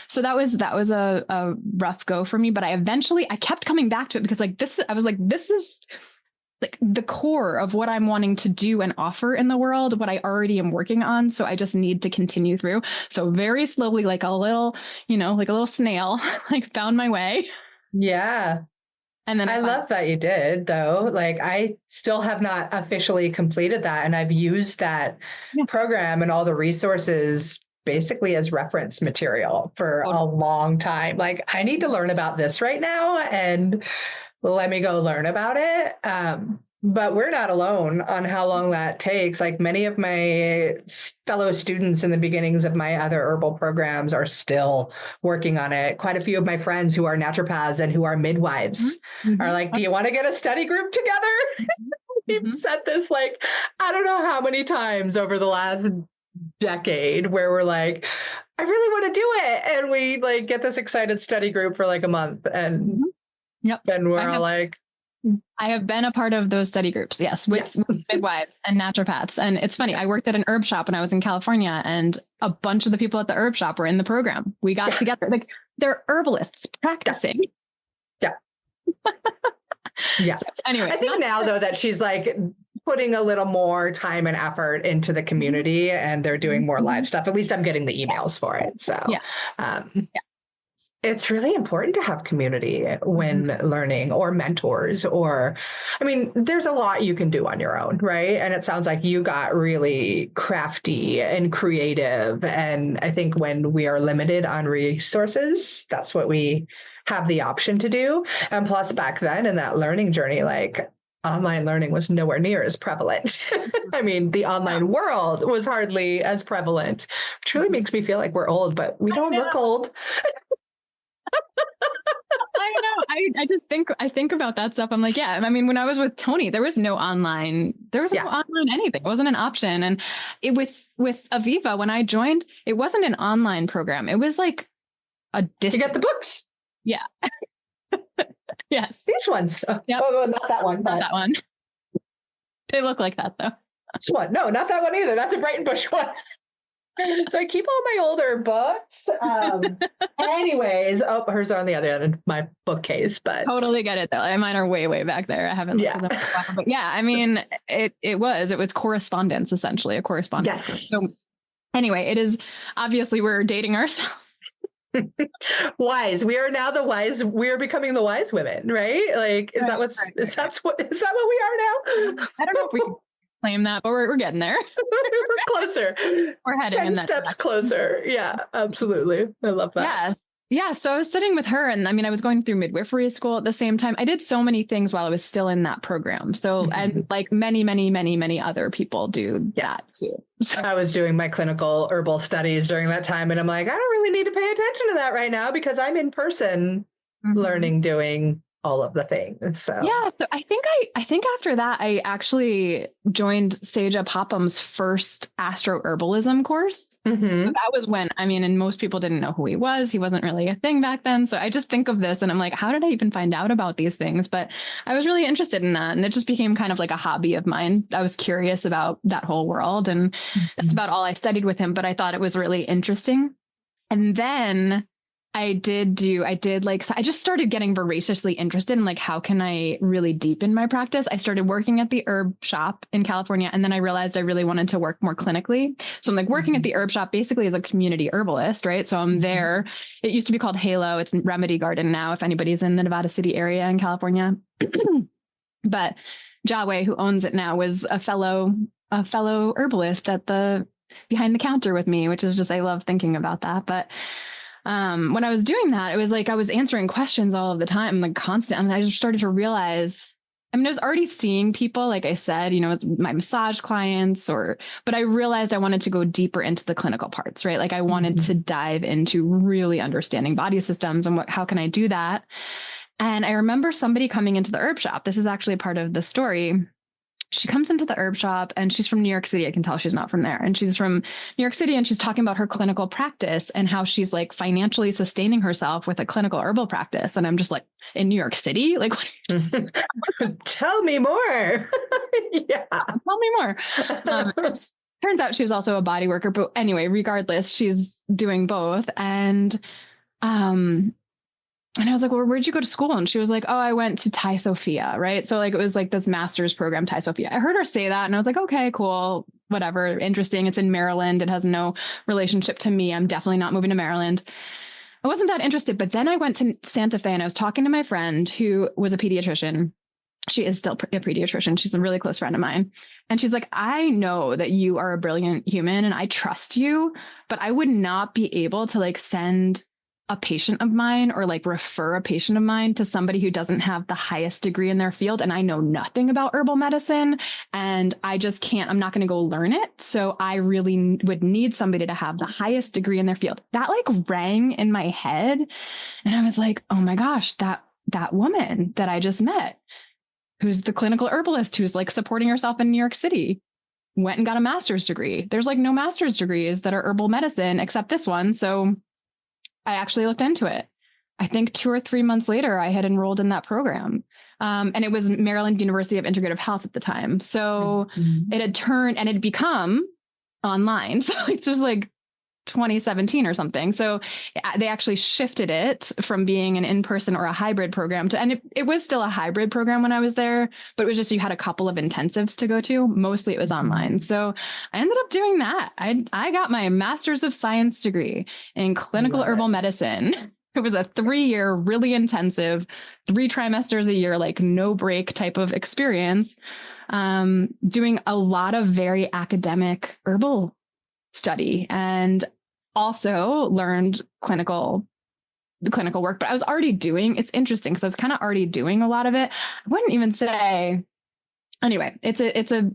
So that was a rough go for me, but I kept coming back to it because I was like, this is like the core of what I'm wanting to do and offer in the world, what I already am working on. So I just need to continue through. So very slowly, like a little snail, like found my way. Yeah. And then I love that you did, though. Like, I still have not officially completed that. And I've used that program and all the resources basically as reference material for a long time. Like, I need to learn about this right now, and let me go learn about it. But we're not alone on how long that takes. Like, many of my fellow students in the beginnings of my other herbal programs are still working on it. Quite a few of my friends who are naturopaths and who are midwives are like, do you want to get a study group together? We've said this like, I don't know how many times over the last decade, where we're like, I really want to do it. And we like get this excited study group for like a month. And then we're all like, I have been a part of those study groups. Yes. With midwives and naturopaths. And it's funny. I worked at an herb shop when I was in California, and a bunch of the people at the herb shop were in the program. We got together, like, they're herbalists practicing. Yeah. So anyway, I think now though that she's like putting a little more time and effort into the community, and they're doing more live stuff. At least I'm getting the emails for it. So it's really important to have community when learning, or mentors, or, I mean, there's a lot you can do on your own, right? And it sounds like you got really crafty and creative. And I think when we are limited on resources, that's what we have the option to do. And plus, back then in that learning journey, like, online learning was nowhere near as prevalent. I mean, the online world was hardly as prevalent. It truly makes me feel like we're old, but we don't look old. I know. I think about that stuff. I'm like, yeah. I mean, when I was with Tony, there was no online anything. It wasn't an option. And with Aviva, when I joined, it wasn't an online program. It was like a distance. You get the books. Yeah. Yes. These ones. Yep. Oh, not that one. Not that one. They look like that though. This one. No, not that one either. That's a Brighton Bush one. So I keep all my older books. Anyways, hers are on the other end of my bookcase, but totally get it though. Mine are way back there. I haven't looked at them in a while, but yeah, I mean, it was correspondence, essentially a correspondence. Yes. So anyway, it is obviously we're dating ourselves. Wise. We are now the wise. We are becoming the wise women, right? Like, is that what we are now? I don't know if we can claim that, but we're getting there. We're closer. We're heading 10 in that steps direction. Closer. Yeah, absolutely. I love that. Yeah. Yeah. So I was studying with her, and I mean, I was going through midwifery school at the same time. I did so many things while I was still in that program. So, and like many other people do that too. So I was doing my clinical herbal studies during that time, and I'm like, I don't really need to pay attention to that right now because I'm in person learning, doing all of the things. So yeah, so I think after that, I actually joined Seja Popham's first astro herbalism course. So that was when, I mean, and most people didn't know who he was. He wasn't really a thing back then. So I just think of this and I'm like, how did I even find out about these things? But I was really interested in that. And it just became kind of like a hobby of mine. I was curious about that whole world. And that's about all I studied with him. But I thought it was really interesting. And then I just started getting voraciously interested in like, how can I really deepen my practice? I started working at the herb shop in California. And then I realized I really wanted to work more clinically. So I'm like working at the herb shop basically as a community herbalist, right? So I'm there. It used to be called Halo. It's Remedy Garden now, if anybody's in the Nevada City area in California. But Jaway, who owns it now, was a fellow herbalist at the behind the counter with me, which is just, I love thinking about that. But when I was doing that, it was like I was answering questions all of the time, like constant. And I just started to realize, I mean, I was already seeing people, like I said, you know, my massage clients, but I realized I wanted to go deeper into the clinical parts, right? Like I wanted to dive into really understanding body systems and how can I do that? And I remember somebody coming into the herb shop. This is actually part of the story. She comes into the herb shop and she's from New York City. I can tell she's not from there. And she's from New York City and she's talking about her clinical practice and how she's like financially sustaining herself with a clinical herbal practice. And I'm just like, in New York City? Like, tell me more. Yeah. Tell me more. Turns out she was also a body worker. But anyway, regardless, she's doing both. And I was like, well, where'd you go to school? And she was like, oh, I went to Thai Sophia, right? So like, it was like this master's program, Thai Sophia. I heard her say that and I was like, okay, cool, whatever, interesting. It's in Maryland. It has no relationship to me. I'm definitely not moving to Maryland. I wasn't that interested, but then I went to Santa Fe and I was talking to my friend who was a pediatrician. She is still a pediatrician. She's a really close friend of mine. And she's like, I know that you are a brilliant human and I trust you, but I would not be able to like send a patient of mine or like refer a patient of mine to somebody who doesn't have the highest degree in their field. And I know nothing about herbal medicine and I just can't, I'm not going to go learn it. So I really would need somebody to have the highest degree in their field. That like rang in my head. And I was like, oh my gosh, that woman that I just met, who's the clinical herbalist, who's like supporting herself in New York City, went and got a master's degree. There's like no master's degrees that are herbal medicine except this one. So I actually looked into it. I think 2 or 3 months later, I had enrolled in that program. And it was Maryland University of Integrative Health at the time. So it had turned and it had become online. So it's just like 2017 or something. So they actually shifted it from being an in-person or a hybrid program to, and it was still a hybrid program when I was there, but it was just, you had a couple of intensives to go to. Mostly it was online. So I ended up doing that. I got my master's of science degree in clinical herbal medicine. It was a 3-year, really intensive, 3 trimesters a year, like no break type of experience, doing a lot of very academic herbal study, and also learned clinical work. But I was already doing, it's interesting because I was kind of already doing a lot of it. I wouldn't even say, anyway, it's a,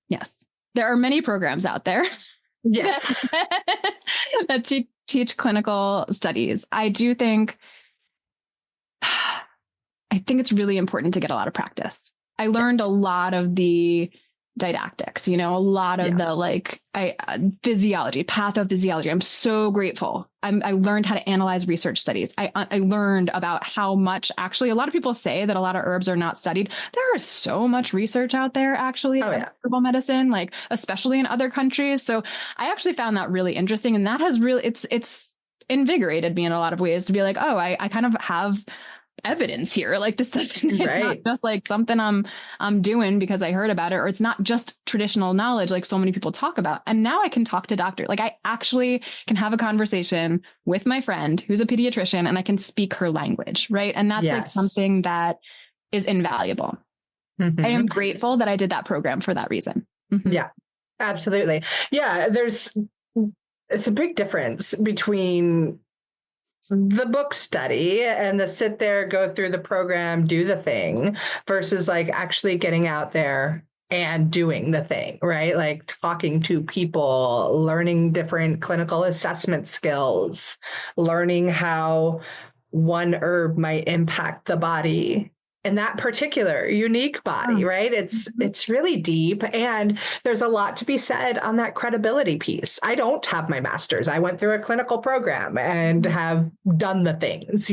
yes, there are many programs out there. Yes. that teach clinical studies. I think it's really important to get a lot of practice. I learned a lot of the didactics, a lot of the physiology, pathophysiology. I'm so grateful. I learned how to analyze research studies. I learned about how much, actually, a lot of people say that a lot of herbs are not studied. There is so much research out there, actually, herbal medicine, like especially in other countries. So I actually found that really interesting. And that has really, it's invigorated me in a lot of ways to be like, oh, I kind of have evidence here. Like this doesn't, it's not just like something I'm doing because I heard about it, or it's not just traditional knowledge like so many people talk about. And now I can talk to doctors. Like I actually can have a conversation with my friend who's a pediatrician and I can speak her language. Right. And that's like something that is invaluable. I am grateful that I did that program for that reason. Yeah, absolutely. Yeah. It's a big difference between the book study and the sit there, go through the program, do the thing, versus like actually getting out there and doing the thing, right? Like talking to people, learning different clinical assessment skills, learning how one herb might impact the body in that particular unique body, right? It's really deep, and there's a lot to be said on that credibility piece. I don't have my master's. I went through a clinical program and have done the things,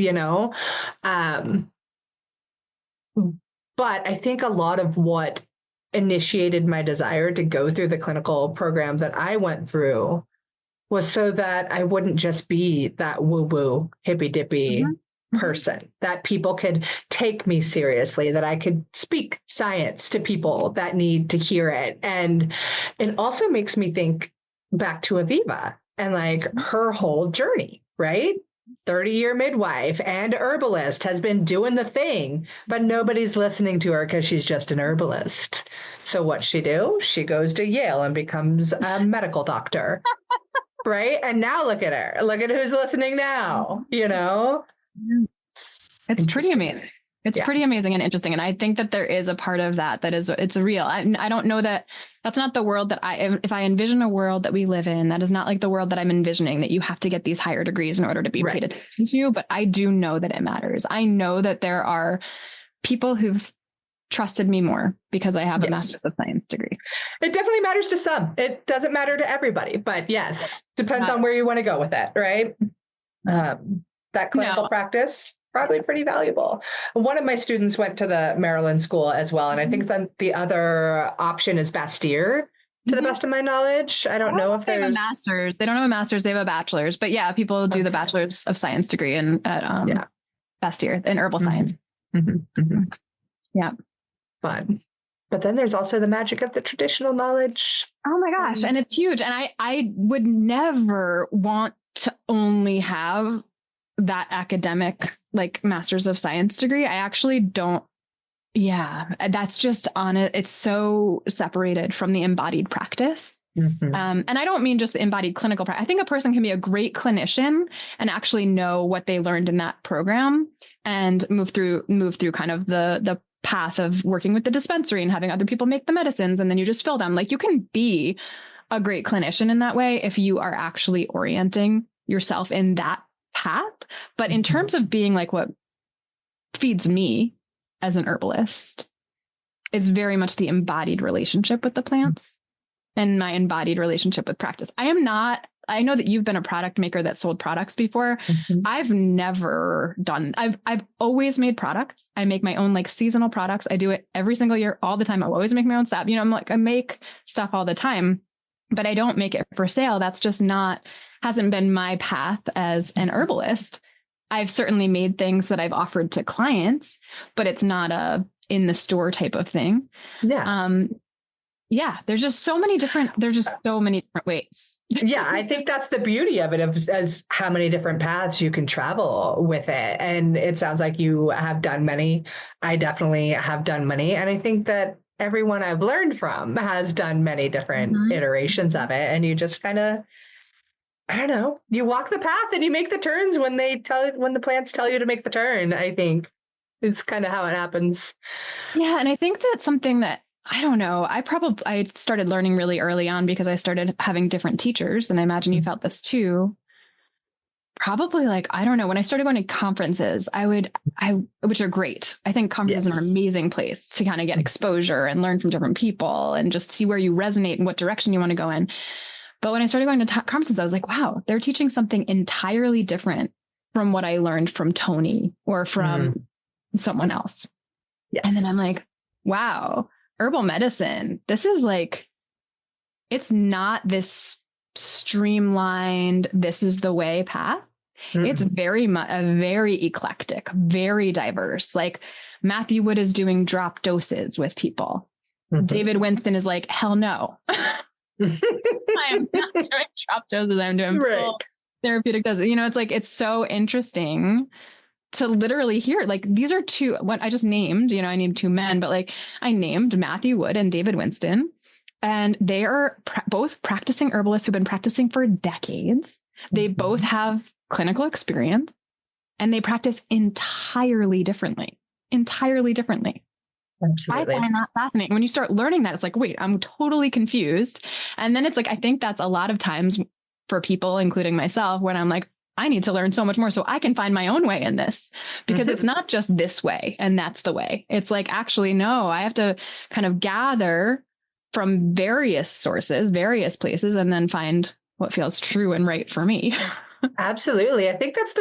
but I think a lot of what initiated my desire to go through the clinical program that I went through was so that I wouldn't just be that woo-woo, hippy-dippy person, that people could take me seriously, that I could speak science to people that need to hear it. And it also makes me think back to Aviva and like her whole journey, right? 30-year midwife and herbalist, has been doing the thing, but nobody's listening to her because she's just an herbalist. So what's she do? She goes to Yale and becomes a medical doctor. Right? And now look at her. Look at who's listening now, It's pretty amazing. It's pretty amazing and interesting. And I think that there is a part of that is, it's real. I don't know that that's not the world that if I envision a world that we live in, that is not like the world that I'm envisioning, that you have to get these higher degrees in order to be paid attention to. But I do know that it matters. I know that there are people who've trusted me more because I have a Master's of Science degree. It definitely matters to some. It doesn't matter to everybody, but yes, depends on where you want to go with it, right? That clinical practice, probably pretty valuable. One of my students went to the Maryland school as well. And I think that the other option is Bastyr, to the best of my knowledge. I don't know if they have a master's. They don't have a master's, they have a bachelor's. But yeah, people do the Bachelor's of Science degree at Bastyr in herbal science. Yeah. Fun. But then there's also the magic of the traditional knowledge. Oh my gosh. And it's huge. And I would never want to only have that academic, like Master's of Science degree. I actually don't. Yeah, that's just on it. It's so separated from the embodied practice. And I don't mean just the embodied clinical practice. I think a person can be a great clinician and actually know what they learned in that program and move through kind of the path of working with the dispensary and having other people make the medicines, and then you just fill them. Like, you can be a great clinician in that way if you are actually orienting yourself in that path. But in terms of being like what feeds me as an herbalist is very much the embodied relationship with the plants and my embodied relationship with practice. I know that you've been a product maker that sold products before. I've never done, I've always made products. I make my own like seasonal products. I do it every single year, all the time. I always make my own stuff. I make stuff all the time, but I don't make it for sale. That's just hasn't been my path as an herbalist. I've certainly made things that I've offered to clients, but it's not a in the store type of thing. Yeah. yeah, there's just so many different ways. Yeah, I think that's the beauty of it, as how many different paths you can travel with it. And it sounds like you have done many. I definitely have done many. And I think that everyone I've learned from has done many different iterations of it. And you just kind of, I don't know, you walk the path and you make the turns when the plants tell you to make the turn. I think it's kind of how it happens. Yeah. And I think that's something that, I don't know. I started learning really early on because I started having different teachers. And I imagine you felt this too. Probably like, I don't know, when I started going to conferences, which are great. I think conferences are an amazing place to kind of get exposure and learn from different people and just see where you resonate and what direction you want to go in. But when I started going to conferences, I was like, wow, they're teaching something entirely different from what I learned from Tony or from someone else. Yes. And then I'm like, wow, herbal medicine, this is like, it's not this streamlined, this is the way path. It's very eclectic, very diverse. Like Matthew Wood is doing drop doses with people. David Winston is like, hell no. I am not doing drop doses. I'm doing full therapeutic doses. You know, it's like, it's so interesting to literally hear, like, these are two, what I just named, you know, I named two men, but like I named Matthew Wood and David Winston, and they are both practicing herbalists who've been practicing for decades. They both have clinical experience and they practice entirely differently. Absolutely. I find that fascinating. When you start learning that, it's like, wait, I'm totally confused. And then it's like, I think that's a lot of times for people, including myself, when I'm like, I need to learn so much more so I can find my own way in this, because it's not just this way and that's the way. It's like, actually, no, I have to kind of gather from various sources, various places, and then find what feels true and right for me. Absolutely. I think that's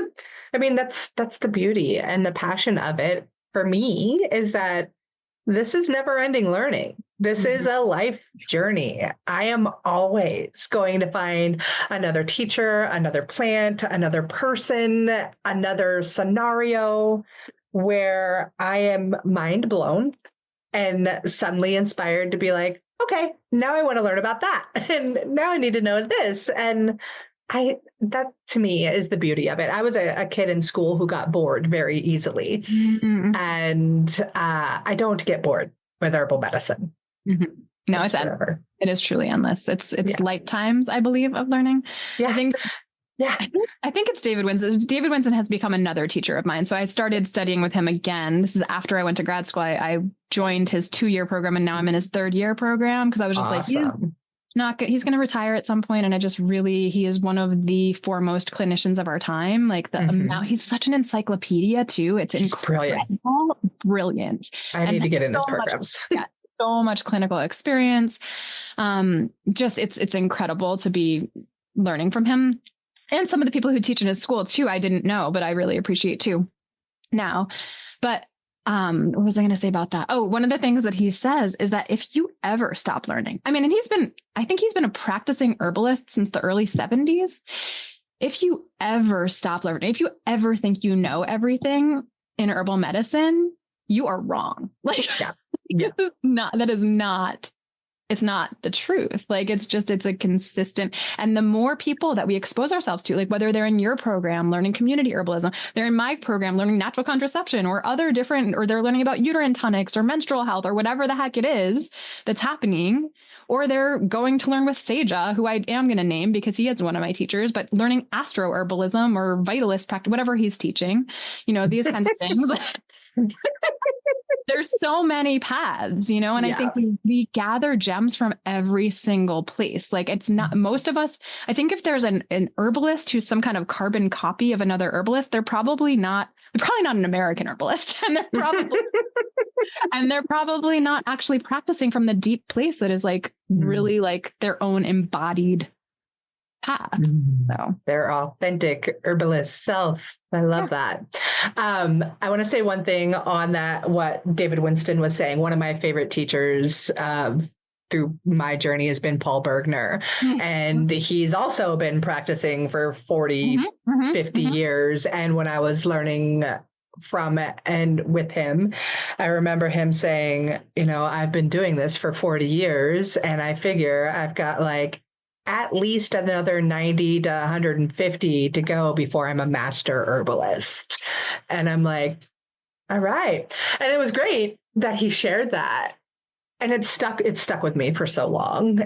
the beauty and the passion of it for me, is that this is never ending learning. This is a life journey. I am always going to find another teacher, another plant, another person, another scenario where I am mind blown and suddenly inspired to be like, okay, now I want to learn about that. And now I need to know this. And that to me is the beauty of it. I was a kid in school who got bored very easily. And I don't get bored with herbal medicine. No, it's endless. It is truly endless. It's lifetimes, I believe, of learning. I think it's David Winston. David Winston has become another teacher of mine. So I started studying with him again. This is after I went to grad school. I joined his 2-year program, and now I'm in his 3rd-year program, because I was just like, not good. He's going to retire at some point. And I just really, he is one of the foremost clinicians of our time. Like the amount, he's such an encyclopedia too. It's incredible, brilliant. I need to get in his programs. So much clinical experience. Just it's incredible to be learning from him. And some of the people who teach in his school too, I didn't know, but I really appreciate too now. But what was I going to say about that? Oh, one of the things that he says is that if you ever stop learning, I mean, and I think he's been a practicing herbalist since the early 70s. If you ever stop learning, if you ever think you know everything in herbal medicine, you are wrong. Like, it's not the truth. Like, it's a consistent, and the more people that we expose ourselves to, like whether they're in your program learning community herbalism, they're in my program learning natural contraception or other different, or they're learning about uterine tonics or menstrual health or whatever the heck it is that's happening, or they're going to learn with Seja, who I am going to name because he is one of my teachers, but learning astro herbalism or vitalist practice, whatever he's teaching, you know, these kinds of things. There's so many paths, you know, and I think we gather gems from every single place. Like, it's not, most of us, I think if there's an herbalist who's some kind of carbon copy of another herbalist, they're probably not an American herbalist. And they're probably not actually practicing from the deep place that is like really like their own embodied path. So their authentic herbalist self. I love that. I want to say one thing on that, what David Winston was saying. One of my favorite teachers through my journey has been Paul Bergner. And he's also been practicing for 40, 50 years. And when I was learning from it and with him. I remember him saying, I've been doing this for 40 years and I figure I've got like at least another 90 to 150 to go before I'm a master herbalist. And I'm like, all right. And it was great that he shared that. And it stuck with me for so long,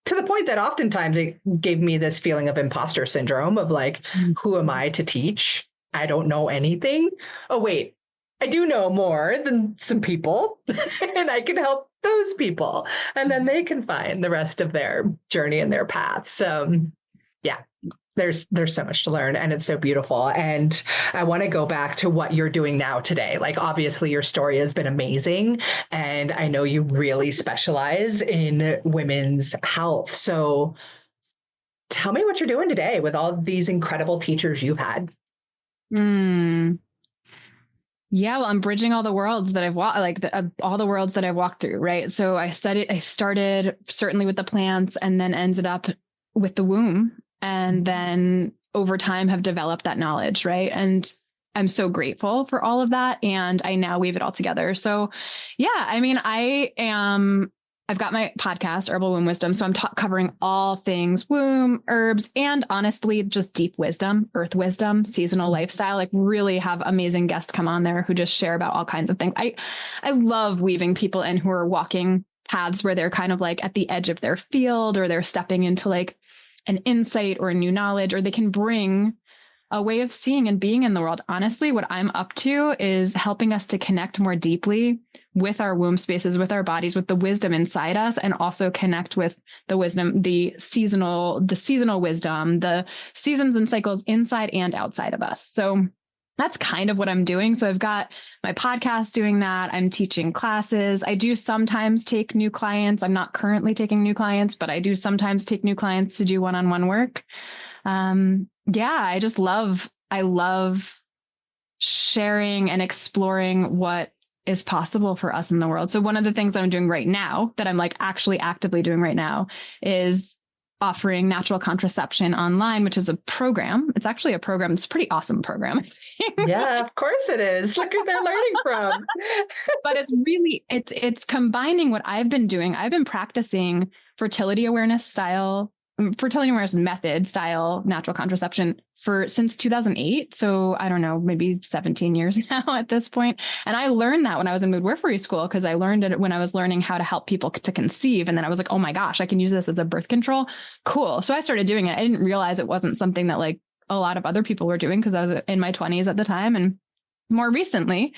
to the point that oftentimes it gave me this feeling of imposter syndrome of like, who am I to teach? I don't know anything. Oh, wait, I do know more than some people and I can help those people. And then they can find the rest of their journey and their path. So yeah, there's so much to learn and it's so beautiful. And I want to go back to what you're doing now today. Like, obviously your story has been amazing. And I know you really specialize in women's health. So tell me what you're doing today with all these incredible teachers you've had. Yeah, well, I'm bridging all the worlds that I've walked, like all the worlds that I've walked through, right? So I started certainly with the plants and then ended up with the womb. And then over time have developed that knowledge, right? And I'm so grateful for all of that. And I now weave it all together. So yeah, I mean, I've got my podcast, Herbal Womb Wisdom. So I'm covering all things womb, herbs, and honestly, just deep wisdom, earth wisdom, seasonal lifestyle, like really have amazing guests come on there who just share about all kinds of things. I love weaving people in who are walking paths where they're kind of like at the edge of their field, or they're stepping into like an insight or a new knowledge, or they can bring a way of seeing and being in the world. Honestly, what I'm up to is helping us to connect more deeply with our womb spaces, with our bodies, with the wisdom inside us, and also connect with the wisdom, the seasonal wisdom, the seasons and cycles inside and outside of us. So that's kind of what I'm doing. So I've got my podcast doing that. I'm teaching classes. I do sometimes take new clients. I'm not currently taking new clients, but I do sometimes take new clients to do one-on-one work. I love sharing and exploring what is possible for us in the world. So one of the things that I'm doing right now, that I'm like actually actively doing right now, is offering natural contraception online, which is a program. It's actually a program. It's a pretty awesome program. Yeah, of course it is. Look who they're learning from. But it's combining what I've been doing. I've been practicing fertility awareness method style natural contraception since 2008. So I don't know, maybe 17 years now at this point. And I learned that when I was in midwifery school, because I learned it when I was learning how to help people to conceive. And then I was like, oh my gosh, I can use this as a birth control. Cool. So I started doing it. I didn't realize it wasn't something that like a lot of other people were doing, because I was in my 20s at the time. And more recently,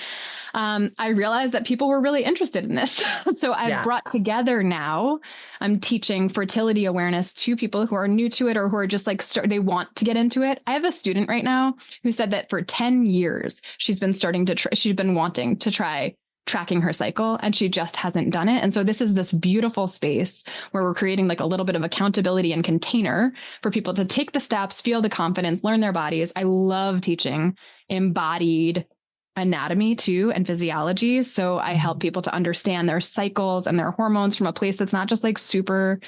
I realized that people were really interested in this. So I've brought together now, I'm teaching fertility awareness to people who are new to it, or who are just like, they want to get into it. I have a student right now who said that for 10 years, she's been wanting to try tracking her cycle, and she just hasn't done it. And so this is this beautiful space where we're creating like a little bit of accountability and container for people to take the steps, feel the confidence, learn their bodies. I love teaching embodied anatomy too, and physiology. So I help people to understand their cycles and their hormones from a place that's not just like super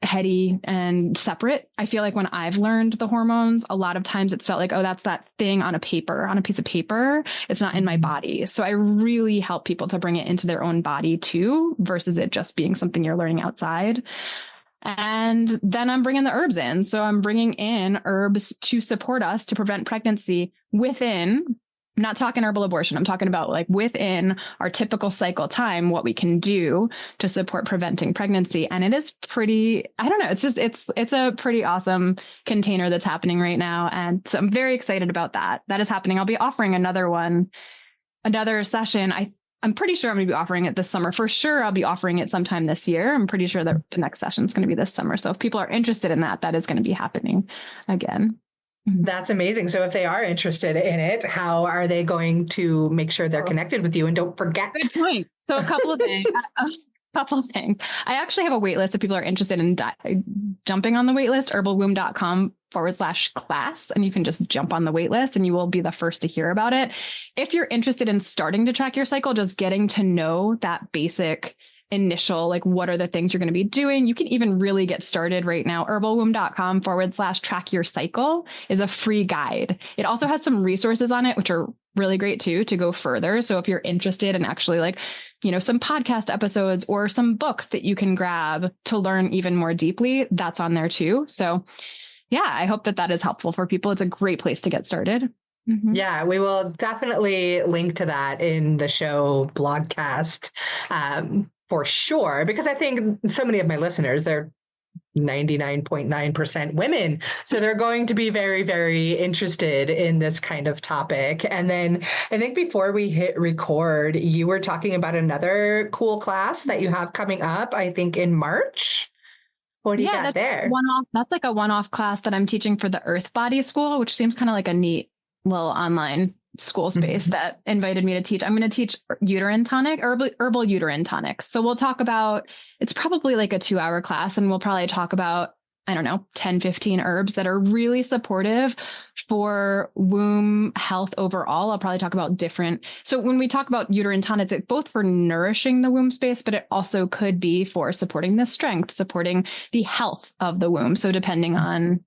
heady and separate. I feel like when I've learned the hormones, a lot of times it's felt like, oh, that's that thing on a piece of paper. It's not in my body. So I really help people to bring it into their own body too, versus it just being something you're learning outside. And then I'm bringing the herbs in. So I'm bringing in herbs to support us to prevent pregnancy within. I'm not talking herbal abortion. I'm talking about like within our typical cycle time, what we can do to support preventing pregnancy. And it is pretty, I don't know, it's a pretty awesome container that's happening right now. And so I'm very excited about that. That is happening. I'll be offering another session. I'm pretty sure I'm going to be offering it this summer. For sure, I'll be offering it sometime this year. I'm pretty sure that the next session is going to be this summer. So if people are interested in that, that is going to be happening again. That's amazing. So if they are interested in it, how are they going to make sure they're connected with you? And don't forget. Good point. So a couple of things. I actually have a wait list if people are interested in jumping on the wait list, herbalwomb.com/class. And you can just jump on the wait list and you will be the first to hear about it. If you're interested in starting to track your cycle, just getting to know that basic initial, like what are the things you're going to be doing? You can even really get started right now. herbalwomb.com/track your cycle is a free guide. It also has some resources on it, which are really great too, to go further. So if you're interested in actually like, some podcast episodes or some books that you can grab to learn even more deeply, that's on there too. So yeah, I hope that is helpful for people. It's a great place to get started. Mm-hmm. Yeah, we will definitely link to that in the show blogcast for sure, because I think so many of my listeners, they're 99.9% women. So they're going to be very, very interested in this kind of topic. And then I think before we hit record, you were talking about another cool class that you have coming up, I think in March. What do you got there? That's like a one-off class that I'm teaching for the Earth Body School, which seems kind of like a neat little online school space that invited me to teach. I'm going to teach uterine tonic, herbal uterine tonics. So we'll talk about, it's probably like a 2-hour class, and we'll probably talk about, 10, 15 herbs that are really supportive for womb health overall. I'll probably talk about different. So when we talk about uterine tonics, it's both for nourishing the womb space, but it also could be for supporting the strength, supporting the health of the womb. So depending on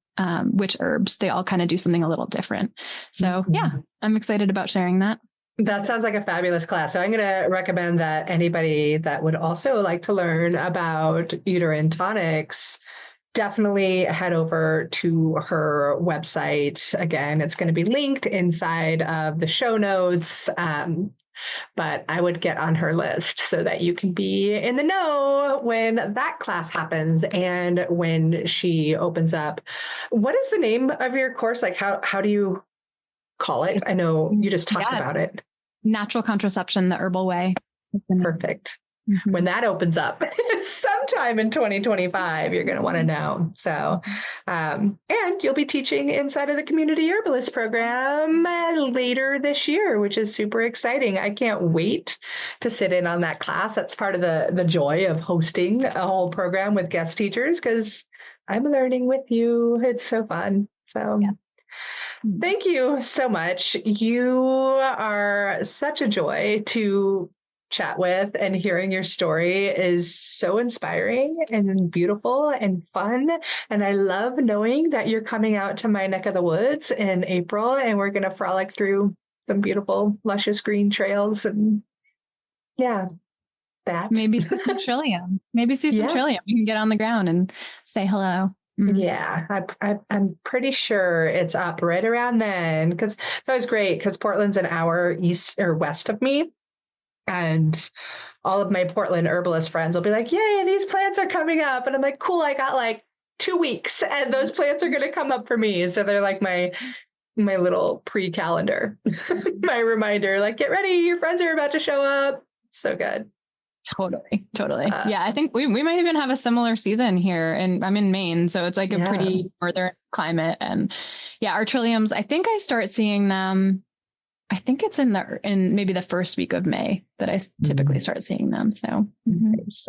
which herbs, they all kind of do something a little different. So yeah, I'm excited about sharing that. That sounds like a fabulous class. So I'm going to recommend that anybody that would also like to learn about uterine tonics, definitely head over to her website. Again, it's going to be linked inside of the show notes. But I would get on her list so that you can be in the know when that class happens and when she opens up. What is the name of your course? Like how do you call it? I know you just talked about it. Natural contraception, the herbal way. Perfect. When that opens up sometime in 2025, you're going to want to know. So, and you'll be teaching inside of the Community Herbalist program later this year, which is super exciting. I can't wait to sit in on that class. That's part of the joy of hosting a whole program with guest teachers, because I'm learning with you. It's so fun. So thank you so much. You are such a joy to chat with, and hearing your story is so inspiring and beautiful and fun. And I love knowing that you're coming out to my neck of the woods in April, and we're going to frolic through some beautiful, luscious green trails. And that. Maybe see some trillium. Maybe see some trillium. You can get on the ground and say hello. Yeah, I'm pretty sure it's up right around then, because it's always great because Portland's an hour east or west of me. And all of my Portland herbalist friends will be like, yay, these plants are coming up. And I'm like, cool, I got like 2 weeks and those plants are going to come up for me. So they're like my little pre-calendar, my reminder, like, get ready, your friends are about to show up. So good. Totally. Yeah, I think we might even have a similar season here, and I'm in Maine, so it's like a pretty northern climate. And yeah, our trilliums, I think I start seeing them, I think it's in maybe the first week of May that I typically start seeing them. So nice.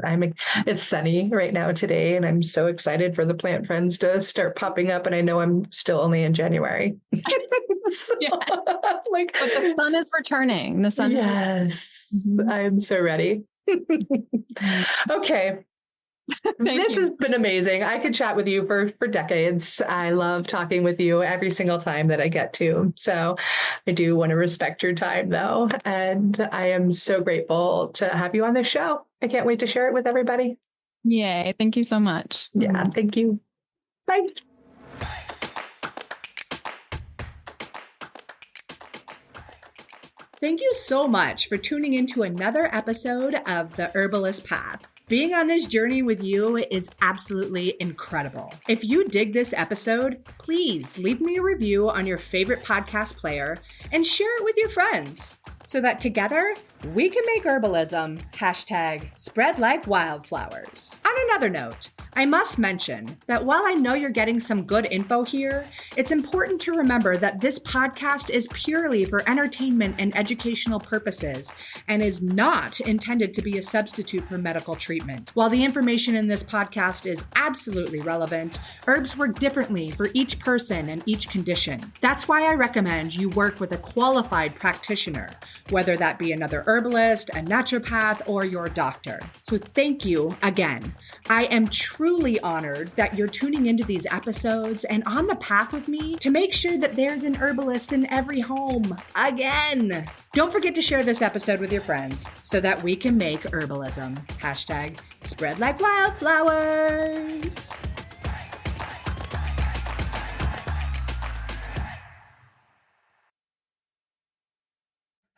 It's sunny right now today, and I'm so excited for the plant friends to start popping up. And I know I'm still only in January. So, but the sun is returning. The sun. Yes, I'm so ready. Okay. This has been amazing. I could chat with you for decades. I love talking with you every single time that I get to. So I do want to respect your time, though. And I am so grateful to have you on this show. I can't wait to share it with everybody. Yay. Thank you so much. Yeah. Thank you. Bye. Thank you so much for tuning into another episode of The Herbalist Path. Being on this journey with you is absolutely incredible. If you dig this episode, please leave me a review on your favorite podcast player and share it with your friends so that together we can make herbalism #spread like wildflowers. On another note, I must mention that while I know you're getting some good info here, it's important to remember that this podcast is purely for entertainment and educational purposes and is not intended to be a substitute for medical treatment. While the information in this podcast is absolutely relevant, herbs work differently for each person and each condition. That's why I recommend you work with a qualified practitioner whether that be another herbalist, a naturopath, or your doctor. So thank you again. I am truly honored that you're tuning into these episodes and on the path with me to make sure that there's an herbalist in every home again. Don't forget to share this episode with your friends so that we can make herbalism #spread like wildflowers.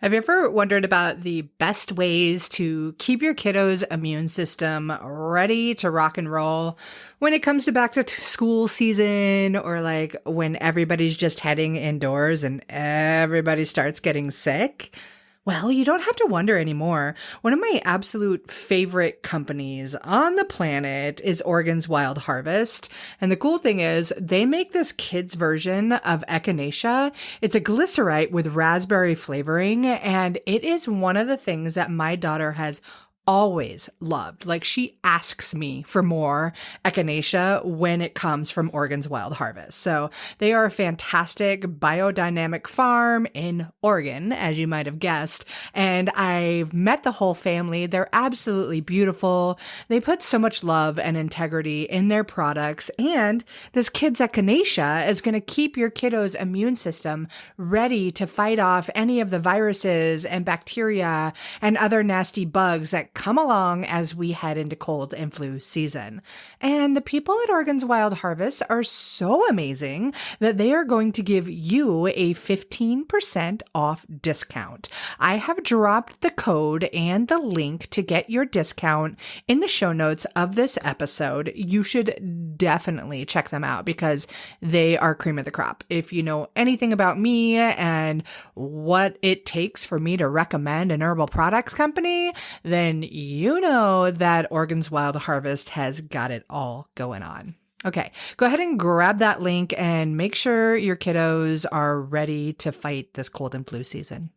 Have you ever wondered about the best ways to keep your kiddo's immune system ready to rock and roll when it comes to back to school season, or like when everybody's just heading indoors and everybody starts getting sick? Well, you don't have to wonder anymore. One of my absolute favorite companies on the planet is Oregon's Wild Harvest. And the cool thing is they make this kids version of echinacea. It's a glycerite with raspberry flavoring, and it is one of the things that my daughter has always loved. Like, she asks me for more echinacea when it comes from Oregon's Wild Harvest. So they are a fantastic biodynamic farm in Oregon, as you might have guessed. And I've met the whole family. They're absolutely beautiful. They put so much love and integrity in their products. And this kid's echinacea is going to keep your kiddo's immune system ready to fight off any of the viruses and bacteria and other nasty bugs that come along as we head into cold and flu season. And the people at Oregon's Wild Harvest are so amazing that they are going to give you a 15% off discount. I have dropped the code and the link to get your discount in the show notes of this episode. You should definitely check them out because they are cream of the crop. If you know anything about me and what it takes for me to recommend an herbal products company, then you know that Oregon's Wild Harvest has got it all going on. Okay, go ahead and grab that link and make sure your kiddos are ready to fight this cold and flu season.